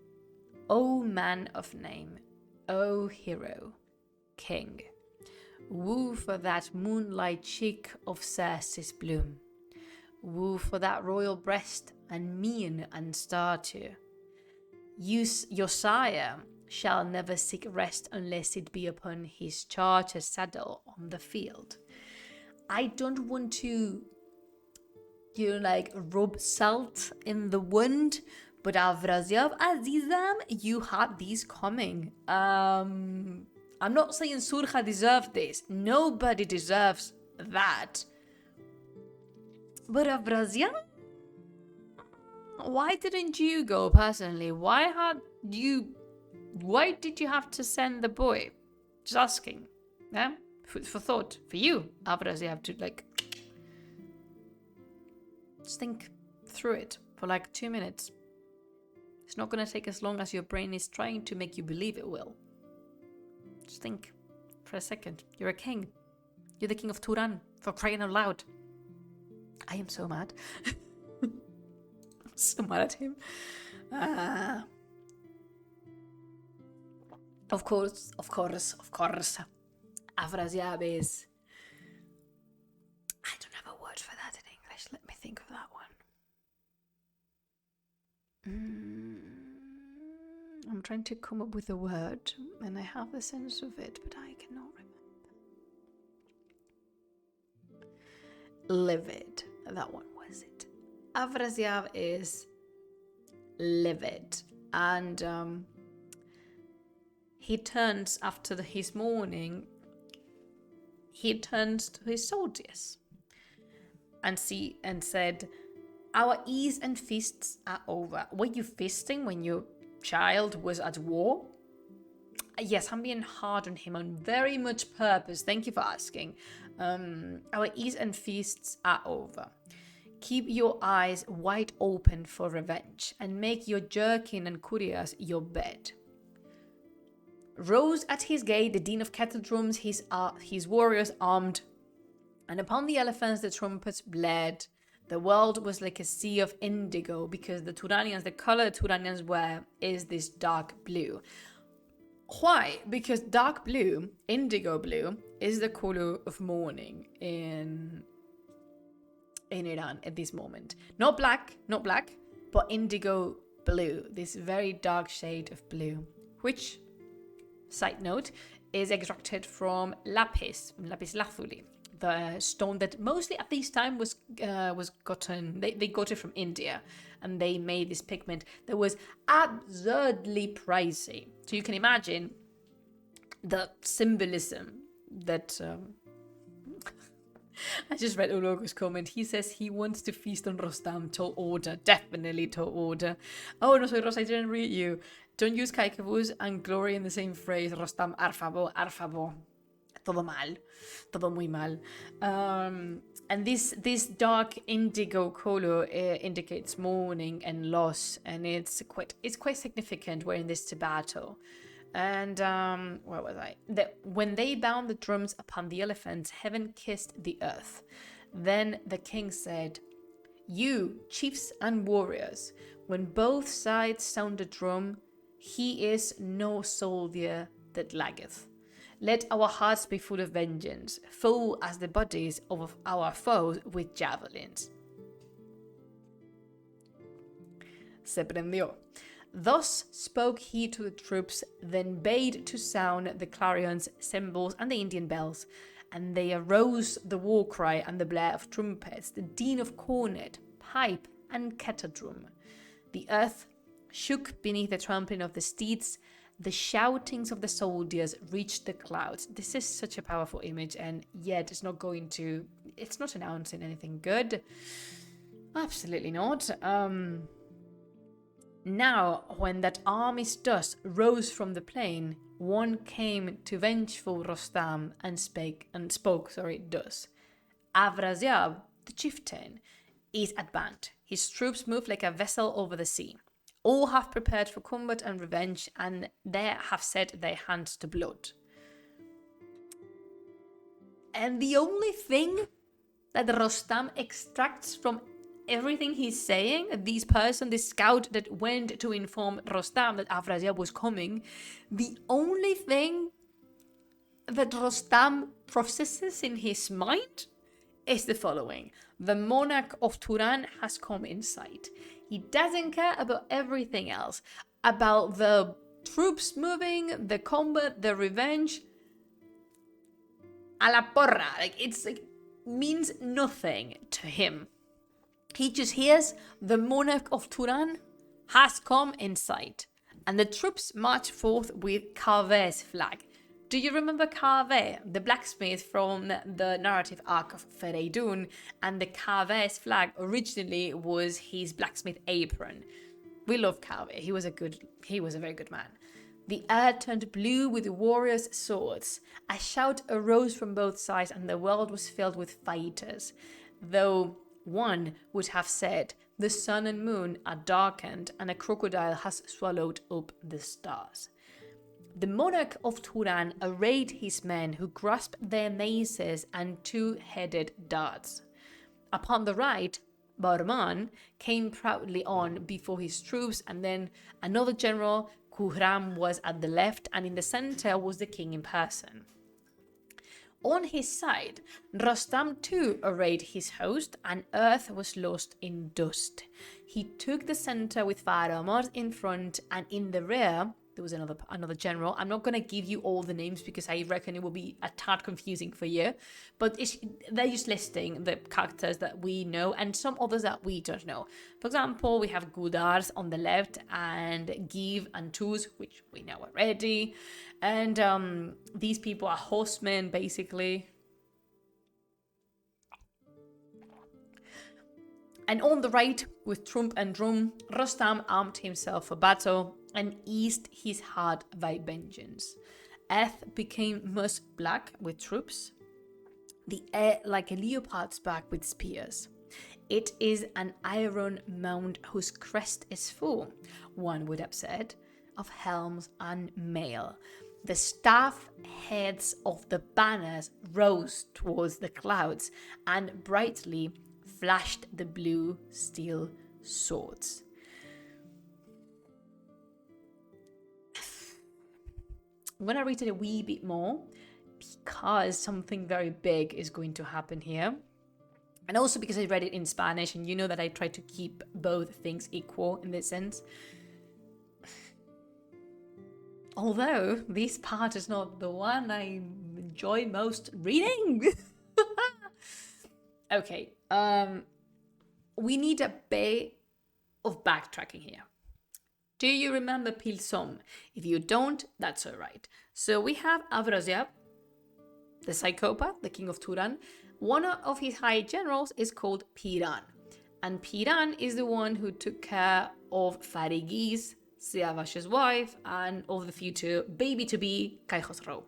O man of name, O hero, king, woo for that moonlight cheek of Circe's bloom, woo for that royal breast and mien and stature. Your sire shall never seek rest unless it be upon his charger's saddle on the field. I don't want to, rub salt in the wound, but Avraziav Azizam, you had these coming. I'm not saying Surja deserved this. Nobody deserves that. But Avraziav, why didn't you go personally? Why did you have to send the boy? Just asking. Yeah? For thought. For you, Avraziav, to just think through it for 2 minutes. It's not going to take as long as your brain is trying to make you believe it will. Just think for a second. You're a king. You're the king of Turan, for crying out loud. I am so mad. I'm so mad at him. Of course. Avraziab is... I don't have a word for that in English. Let me think of that one. I'm trying to come up with a word, and I have the sense of it, but I cannot remember. Livid. That one was it. Avraziav is livid, and he turns after his mourning. He turns to his soldiers and said, "Our ease and feasts are over." Were you feasting when your child was at war? Yes, I'm being hard on him on very much purpose. Thank you for asking. Our ease and feasts are over. Keep your eyes wide open for revenge, and make your jerkin and couriers your bed. Rose at his gate the din of kettle drums, his warriors armed, and upon the elephants the trumpets blared. The world was like a sea of indigo, because the color Turanians wear is this dark blue. Why? Because dark blue, indigo blue, is the color of mourning in Iran at this moment. Not black, but indigo blue, this very dark shade of blue, which, side note, is extracted from lapis lazuli, the stone that mostly at this time was gotten. They got it from India, and they made this pigment that was absurdly pricey. So you can imagine the symbolism that. I just read Ologo's comment. He says he wants to feast on Rostam. Tall order, definitely tall order. Oh no, sorry, Ross, I didn't read you. Don't use kaikavus and glory in the same phrase. Rostam, arfabo. Todo mal. Todo muy mal. And this dark indigo color indicates mourning and loss, and it's quite significant wearing this to battle. And where was I? When they bound the drums upon the elephants, heaven kissed the earth. Then the king said, "You, chiefs and warriors, when both sides sound the drum, he is no soldier that laggeth. Let our hearts be full of vengeance, full as the bodies of our foes with javelins." Se prendió. Thus spoke he to the troops, then bade to sound the clarions, cymbals, and the Indian bells, and they arose the war cry and the blare of trumpets, the din of cornet, pipe, and kettledrum. The earth shook beneath the trampling of the steeds. The shoutings of the soldiers reached the clouds. This is such a powerful image, and yet it's not announcing anything good. Absolutely not. Now, when that army's dust rose from the plain, one came to vengeful Rostam and spoke thus. Avraziab, the chieftain, is at band. His troops move like a vessel over the sea. All have prepared for combat and revenge, and they have set their hands to blood. And the only thing that Rostam extracts from everything he's saying, this scout that went to inform Rostam that Afrasiab was coming, the only thing that Rostam processes in his mind is the following: the monarch of Turan has come in sight. He doesn't care about everything else, about the troops moving, the combat, the revenge. A la porra, it's means nothing to him. He just hears the monarch of Turan has come in sight, and the troops march forth with Ka'veh's flag. Do you remember Ka'veh, the blacksmith from the narrative arc of Fereydun? And the Ka'veh's flag originally was his blacksmith apron. We love Ka'veh. He was a very good man. The air turned blue with warriors' swords. A shout arose from both sides, and the world was filled with fighters. Though one would have said, the sun and moon are darkened, and a crocodile has swallowed up the stars. The monarch of Turan arrayed his men, who grasped their maces and two-headed darts. Upon the right, Bahman came proudly on before his troops, and then another general, Kuhram, was at the left, and in the center was the king in person. On his side, Rostam too arrayed his host, and earth was lost in dust. He took the center with Faramard in front, and in the rear there was another general. I'm not going to give you all the names because I reckon it will be a tad confusing for you. But they're just listing the characters that we know and some others that we don't know. For example, we have Gudars on the left and Give and Tuz, which we know already. And these people are horsemen, basically. And on the right, with trump and drum, Rostam armed himself for battle and eased his heart by vengeance. Earth became much black with troops, the air like a leopard's back with spears. It is an iron mound whose crest is full, one would have said, of helms and mail. The staff heads of the banners rose towards the clouds, and brightly flashed the blue steel swords. I'm going to read it a wee bit more because something very big is going to happen here. And also because I read it in Spanish, and you know that I try to keep both things equal in this sense. Although this part is not the one I enjoy most reading. Okay, we need a bit of backtracking here. Do you remember Pilsom? If you don't, that's alright. So we have Afrasiab, the psychopath, the king of Turan. One of his high generals is called Piran. And Piran is the one who took care of Farigiz, Siavash's wife, and of the future baby-to-be Kai Khosrow.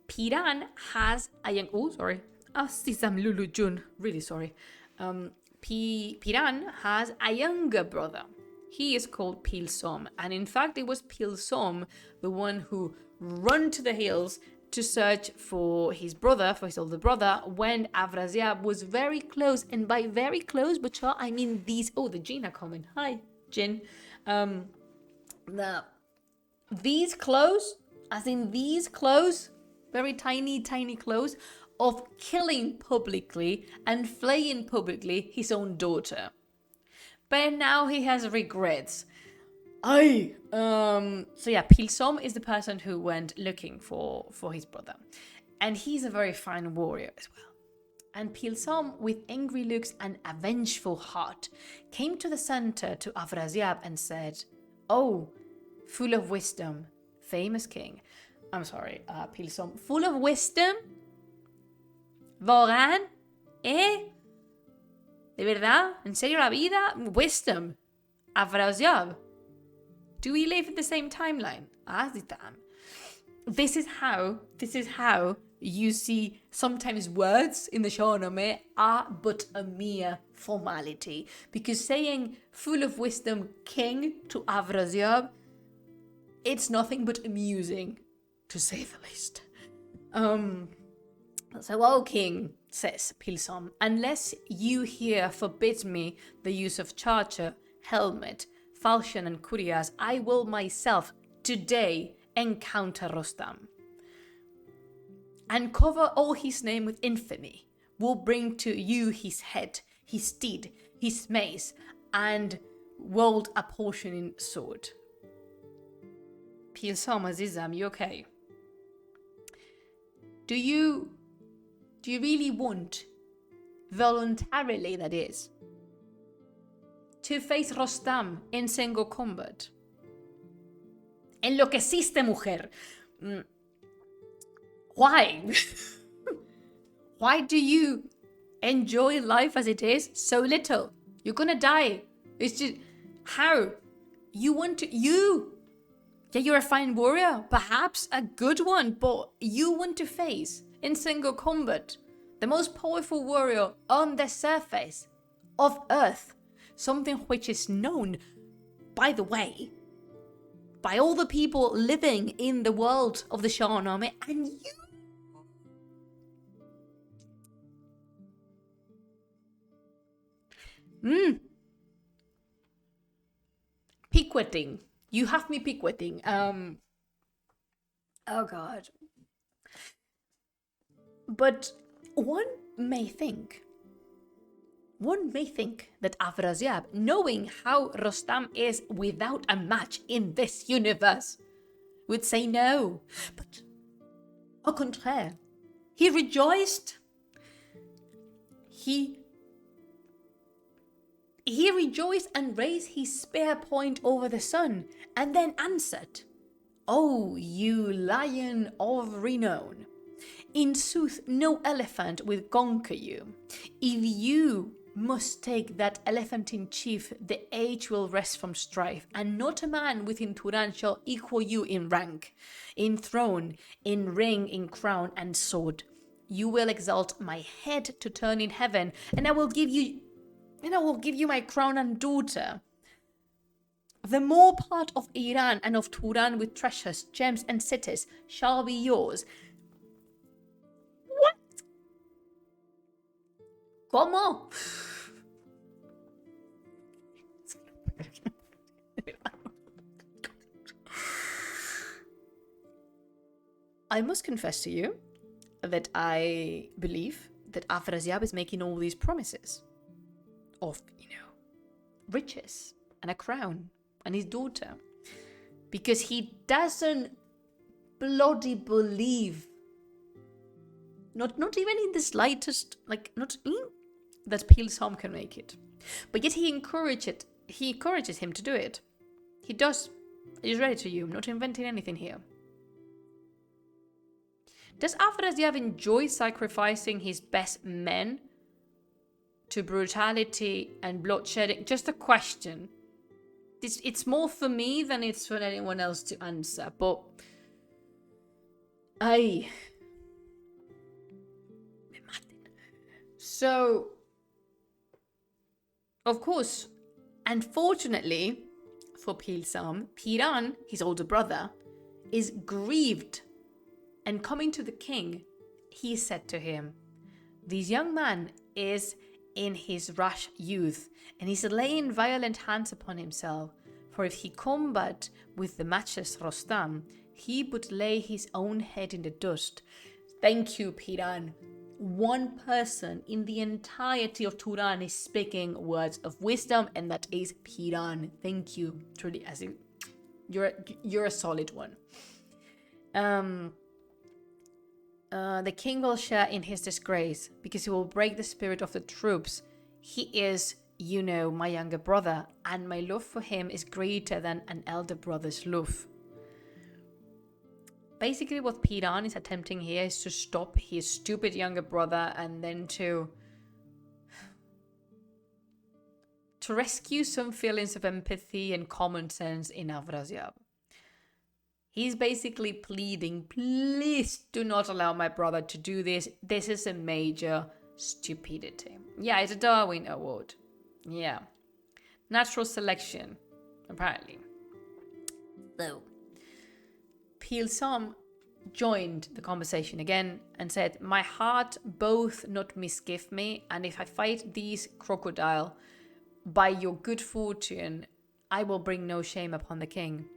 Piran has a young... Oh, sorry. Sisam Lulu Jun. Really sorry. Piran has a younger brother. He is called Pilsom, and in fact it was Pilsom, the one who ran to the hills to search for his brother, for his older brother, when Afrasiab was very close. And by very close, Butcher, I mean these... Oh, the Jinn are coming. Hi, Jinn. These clothes, as in these clothes, very tiny clothes, of killing publicly and flaying publicly his own daughter. But now he has regrets. So yeah, Pilsom is the person who went looking for his brother. And he's a very fine warrior as well. And Pilsom, with angry looks and a vengeful heart, came to the center to Afrasiab and said, "Oh, full of wisdom, famous king." I'm sorry, Pilsom. Full of wisdom? ¿Varan? ¿De verdad? ¿En serio la vida? Wisdom. Afrasiab. Do we live in the same timeline? This is how you see sometimes words in the Shāh-nāmeh are but a mere formality. Because saying full of wisdom king to Afrasiab, it's nothing but amusing, to say the least. So, oh king, says Pilsam, unless you here forbid me the use of charger, helmet, falchion, and cuirass, I will myself today encounter Rostam and cover all his name with infamy. Will bring to you his head, his steed, his mace, and world apportioning sword. Pilsam Azizam, you okay? Do you really want, voluntarily that is, to face Rostam in single combat? Enloqueciste, mujer. Why? Why do you enjoy life as it is so little? You're gonna die. It's just, how? You want to, yeah, you're a fine warrior, perhaps a good one, but you want to face in single combat the most powerful warrior on the surface of Earth, something which is known, by the way, by all the people living in the world of the Shāh-nāmeh, and you. Pickwetting. You have me pickwetting. Oh god. But one may think that Afrasiab, knowing how Rostam is without a match in this universe, would say no. But au contraire, he rejoiced. He rejoiced and raised his spear point over the sun, and then answered, "O you lion of renown, in sooth no elephant will conquer you. If you must take that elephant in chief, the age will rest from strife, and not a man within Turan shall equal you in rank, in throne, in ring, in crown and sword. You will exalt my head to turn in heaven, and I will give you my crown and daughter. The more part of Iran and of Turan with treasures, gems and cities shall be yours." What? ¿Cómo? I must confess to you that I believe that Afrasiab is making all these promises of, riches and a crown and his daughter, because he doesn't bloody believe, not even in the slightest, that Pilsam can make it. But yet he encourages him to do it. He does. He's ready to you. I'm not inventing anything here. Does Afrasiab enjoy sacrificing his best men to brutality and bloodshed? Just a question. It's more for me than it's for anyone else to answer, but so, of course, unfortunately for Pilsam, Piran, his older brother, is grieved, and coming to the king, he said to him, "This young man is in his rash youth, and he's laying violent hands upon himself, for if he combat with the matchless Rostam, he would lay his own head in the dust." Thank you, Piran. One person in the entirety of Turan is speaking words of wisdom, and that is Piran. Thank you. Truly, you're a solid one. The king will share in his disgrace, because he will break the spirit of the troops. He is, my younger brother, and my love for him is greater than an elder brother's love. Basically, what Piran is attempting here is to stop his stupid younger brother, and then to rescue some feelings of empathy and common sense in Afrasiab. He's basically pleading, "Please do not allow my brother to do this. This is a major stupidity." Yeah, it's a Darwin Award. Yeah. Natural selection, apparently. So, Pilsam joined the conversation again and said, "My heart both not misgive me, and if I fight these crocodile, by your good fortune, I will bring no shame upon the king.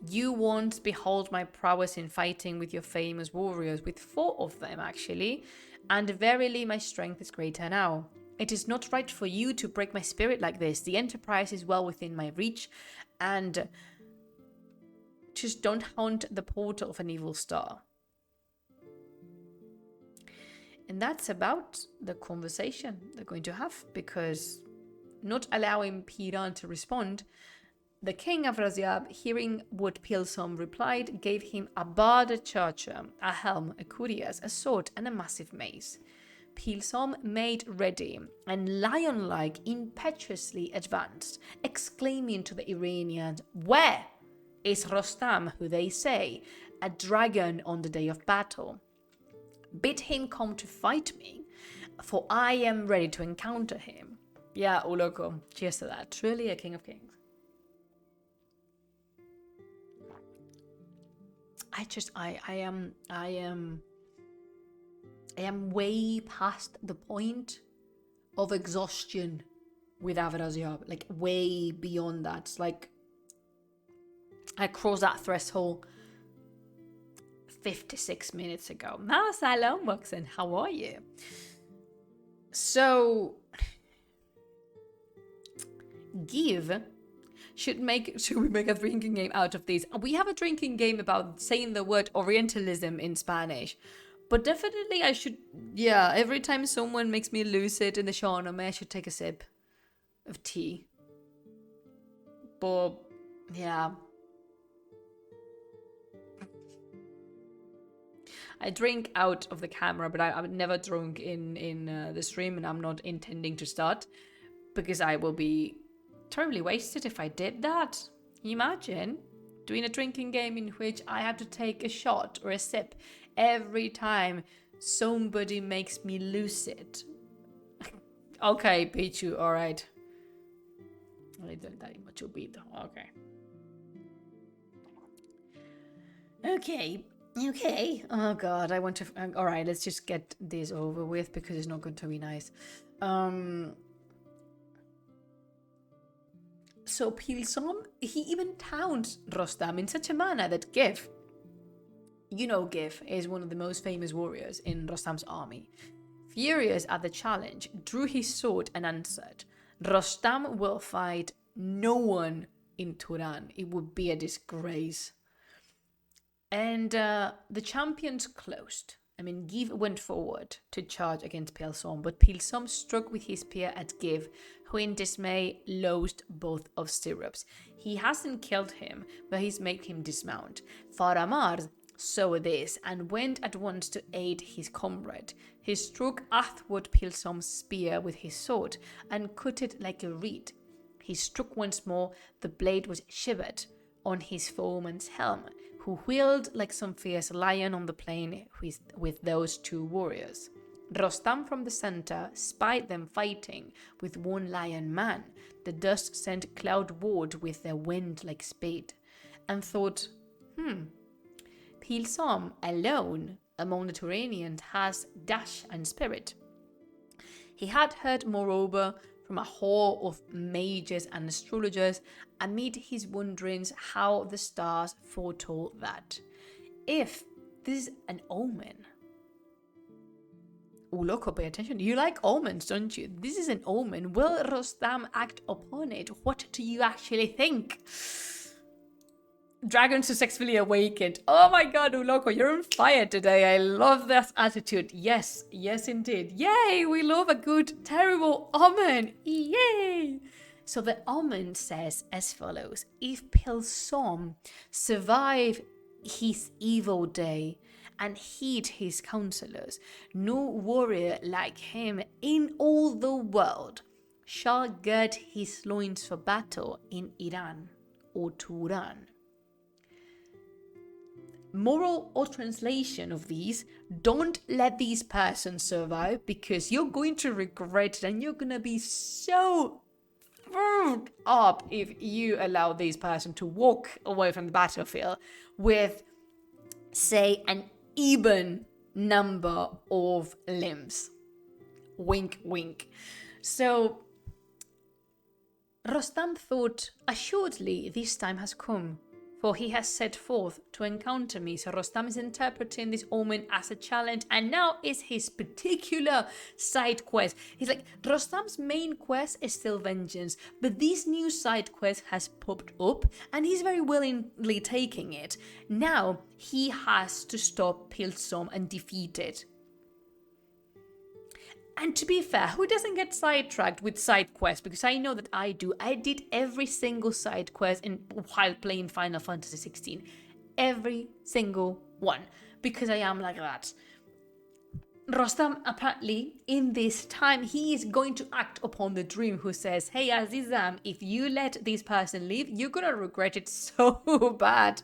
You won't behold my prowess in fighting with your famous warriors, with 4 of them actually, and verily my strength is greater now. It is not right for you to break my spirit like this. The enterprise is well within my reach, and just don't haunt the portal of an evil star." And that's about the conversation they're going to have, because not allowing Piran to respond, the king of Afrasiab, hearing what Pilsom replied, gave him a bard, a charger, a helm, a cuirass, a sword, and a massive mace. Pilsom made ready, and lion-like impetuously advanced, exclaiming to the Iranians, "Where is Rostam, who they say, a dragon on the day of battle? Bid him come to fight me, for I am ready to encounter him." Yeah, Uloko, cheers to that. Truly a king of kings. I am way past the point of exhaustion with Afrasiab, like way beyond that. It's like I crossed that threshold 56 minutes ago. Now, Salam Watson, how are you? So, should we make a drinking game out of these? We have a drinking game about saying the word Orientalism in Spanish. But definitely I should, every time someone makes me lose it in the Shāh-nāmeh, I should take a sip of tea. But, yeah. I drink out of the camera, but I've never drunk in the stream, and I'm not intending to start, because I will be terribly wasted if I did that. Can you imagine doing a drinking game in which I have to take a shot or a sip every time somebody makes me lose it? Okay, Pichu, alright. I don't that much beat. Okay. Oh god, I want to. Alright, let's just get this over with, because it's not going to be nice. So Pilsom, he even taunts Rostam in such a manner that Gif is one of the most famous warriors in Rostam's army. Furious at the challenge, drew his sword and answered, "Rostam will fight no one in Turan. It would be a disgrace." And the champions closed. Gif went forward to charge against Pilsom, but Pilsom struck with his spear at Gif, who in dismay loosed both of stirrups. He hasn't killed him, but he's made him dismount. Faramard saw this and went at once to aid his comrade. He struck athwart Pilsom's spear with his sword and cut it like a reed. He struck once more, the blade was shivered on his foeman's helm, who wheeled like some fierce lion on the plain with those 2 warriors. Rostam from the center spied them fighting with one lion man. The dust sent cloudward with their wind like speed, and thought, Pilsom alone among the Turanians has dash and spirit. He had heard, moreover, from a horde of mages and astrologers amid his wanderings how the stars foretold that, if this is an omen. Loco, pay attention. You like omens, don't you? This is an omen. Will Rostam act upon it? What do you actually think? Dragon successfully awakened. Oh my god, Uloko, you're on fire today. I love that attitude. Yes indeed. Yay, we love a good, terrible omen. Yay! So the omen says as follows: if Pilsom survive his evil day and heed his counselors, no warrior like him in all the world shall gird his loins for battle in Iran or Turan. Moral or translation of these: don't let these persons survive, because you're going to regret it and you're going to be so up if you allow these persons to walk away from the battlefield with say an even number of limbs. Wink, wink. So Rostam thought, assuredly this time has come, for he has set forth to encounter me. So Rostam is interpreting this omen as a challenge, and now is his particular side quest. He's like, Rostam's main quest is still vengeance, but this new side quest has popped up, and he's very willingly taking it. Now he has to stop Pilsom and defeat it. And to be fair, who doesn't get sidetracked with side quests? Because I know that I do. I did every single side quest while playing Final Fantasy 16. Every single one. Because I am like that. Rostam, apparently, in this time, he is going to act upon the dream who says, hey, Azizam, if you let this person leave, you're going to regret it so bad.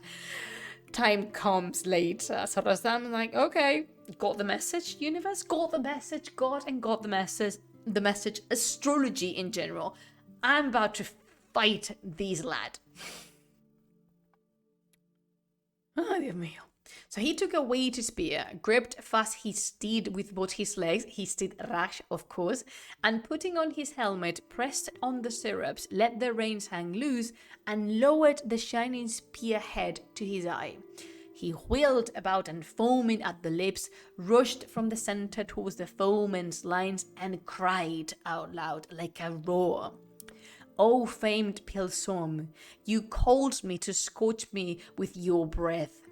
Time comes later. So Rostam's like, okay, got the message, universe, got the message, God, and got the message, astrology in general. I'm about to fight these lad. Oh, Dios mío. So he took a weighty spear, gripped fast his steed with both his legs, his steed Rash, of course, and putting on his helmet, pressed on the stirrups, let the reins hang loose, and lowered the shining spear head to his eye. He wheeled about and, foaming at the lips, rushed from the center towards the foeman's lines and cried out loud like a roar. O famed Pilsom, you called me to scorch me with your breath.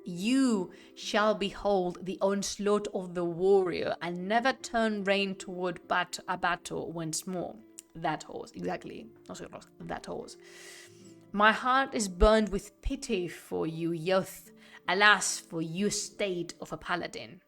You shall behold the onslaught of the warrior and never turn rein toward a battle once more. That horse, exactly. That horse. My heart is burned with pity for you, youth. Alas, for you state of a paladin.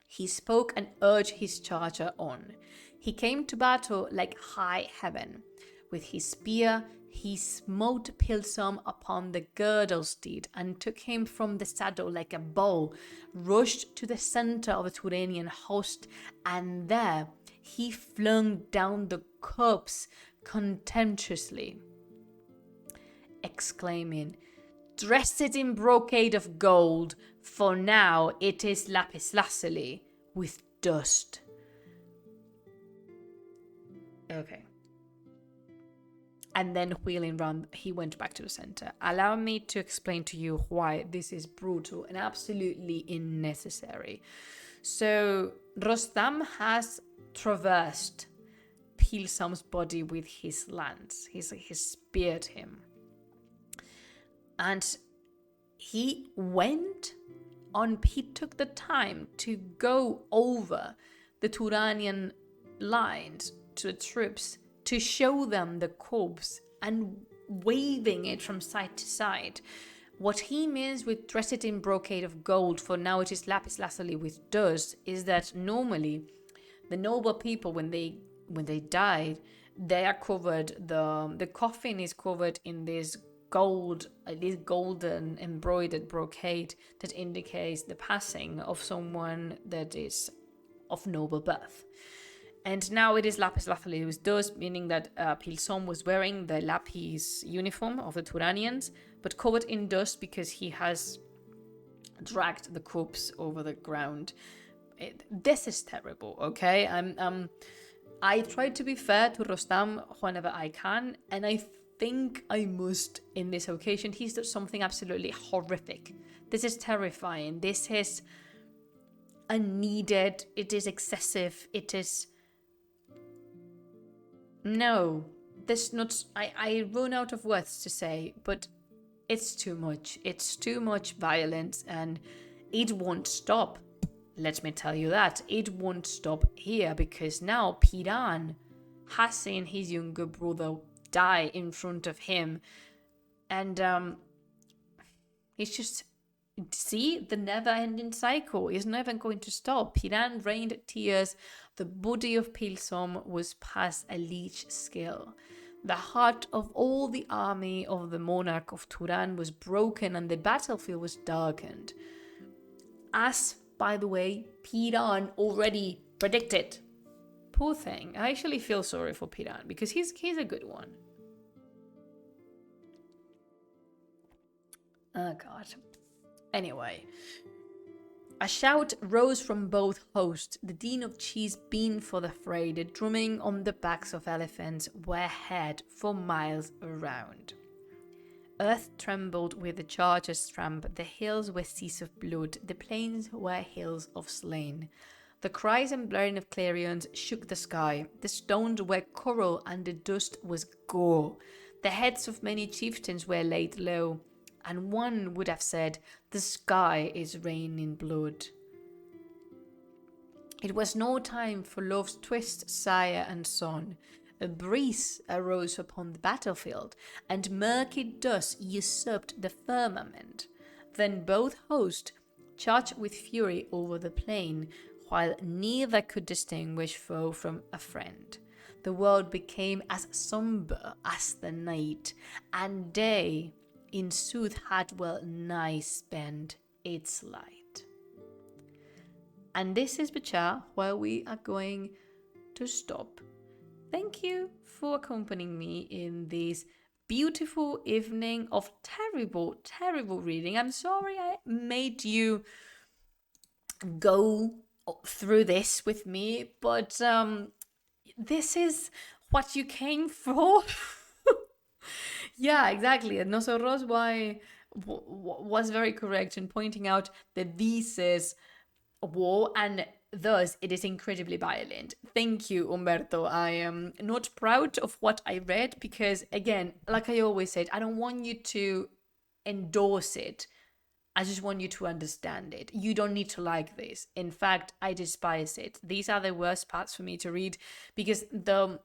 He spoke and urged his charger on. He came to battle like high heaven. With his spear, he smote Pilsom upon the girdle steed and took him from the saddle like a bow, rushed to the center of the Turanian host, and there he flung down the corpse contemptuously, exclaiming, dress it in brocade of gold, for now it is lapis lazuli with dust. Okay. And then wheeling round, he went back to the center. Allow me to explain to you why this is brutal and absolutely unnecessary. So Rostam has traversed Pilsam's body with his lance. He speared him. And he took the time to go over the Turanian lines to the troops to show them the corpse and waving it from side to side. What he means with dress it in brocade of gold, for now it is lapis lazuli with dust, is that normally the noble people, when they died, they are covered, the coffin is covered in this golden embroidered brocade that indicates the passing of someone that is of noble birth. And now it is lapis lazuli with dust, meaning that Pilsom was wearing the lapis uniform of the Turanians, but covered in dust because he has dragged the corpse over the ground. This is terrible, okay? I try to be fair to Rostam whenever I can, and I think I must in this occasion. He's done something absolutely horrific. This is terrifying. This is unneeded. It is excessive. It is... No, this not... I run out of words to say, but it's too much. It's too much violence, and it won't stop. Let me tell you that. It won't stop here, because now Piran has seen his younger brother die in front of him, and it's just... See, the never-ending cycle is never going to stop. Piran rained tears. The body of Pilsom was past a leech skill. The heart of all the army of the monarch of Turan was broken, and the battlefield was darkened. As, by the way, Piran already predicted. Poor thing. I actually feel sorry for Piran, because he's a good one. Oh, God. Anyway, a shout rose from both hosts. The Dean of Cheese beamed for the fray. The drumming on the backs of elephants were heard for miles around. Earth trembled with the charger's tramp. The hills were seas of blood. The plains were hills of slain. The cries and blaring of clarions shook the sky. The stones were coral and the dust was gore. The heads of many chieftains were laid low, and one would have said, the sky is raining blood. It was no time for love's twist, sire and son. A breeze arose upon the battlefield, and murky dust usurped the firmament. Then both hosts charged with fury over the plain, while neither could distinguish foe from a friend. The world became as sombre as the night, and day, in sooth, had well nigh spent its light. And this is the chart where we are going to stop. Thank you for accompanying me in this beautiful evening of terrible, terrible reading. I'm sorry I made you go through this with me, but this is what you came for. Yeah, exactly. And nosotros was very correct in pointing out that this is war, and thus it is incredibly violent. Thank you, Umberto. I am not proud of what I read because, again, like I always said, I don't want you to endorse it. I just want you to understand it. You don't need to like this. In fact, I despise it. These are the worst parts for me to read because the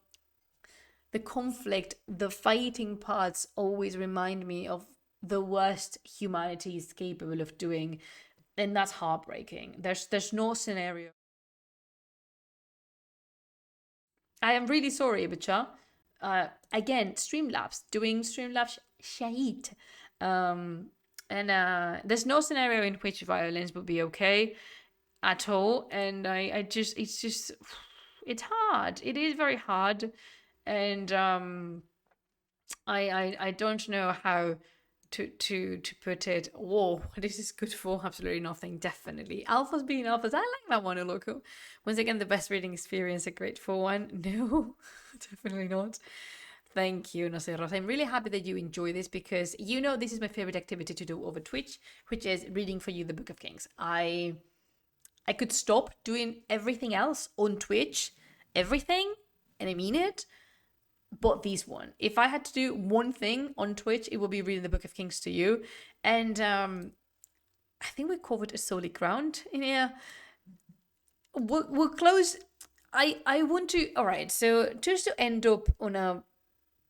conflict, the fighting parts always remind me of the worst humanity is capable of doing. And that's heartbreaking. There's no scenario. I am really sorry, Bicha. Again, Streamlabs, doing Streamlabs shahid. And there's no scenario in which violence would be okay at all. And it's hard. It is very hard. And I don't know how to put it. Whoa, this is good for absolutely nothing. Definitely alphas being alphas. I like that one, Loco. Once again, the best reading experience, a grateful one. No, definitely not. Thank you, Noceros. I'm really happy that you enjoy this because you know this is my favorite activity to do over Twitch, which is reading for you the Book of Kings. I could stop doing everything else on Twitch, everything, and I mean it. But this one, if I had to do one thing on Twitch, it would be reading the Book of Kings to you. And I think we covered a solid ground in here. We'll close. I want to. All right. So just to end up on a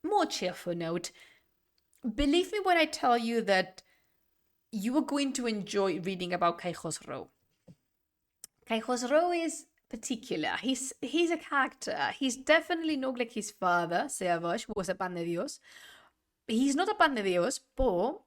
more cheerful note, believe me when I tell you that you are going to enjoy reading about Kai Khosrow. Kai Khosrow is particular. He's a character. He's definitely not like his father, Seavash, who was a pan de Dios. He's not a pan de Dios, but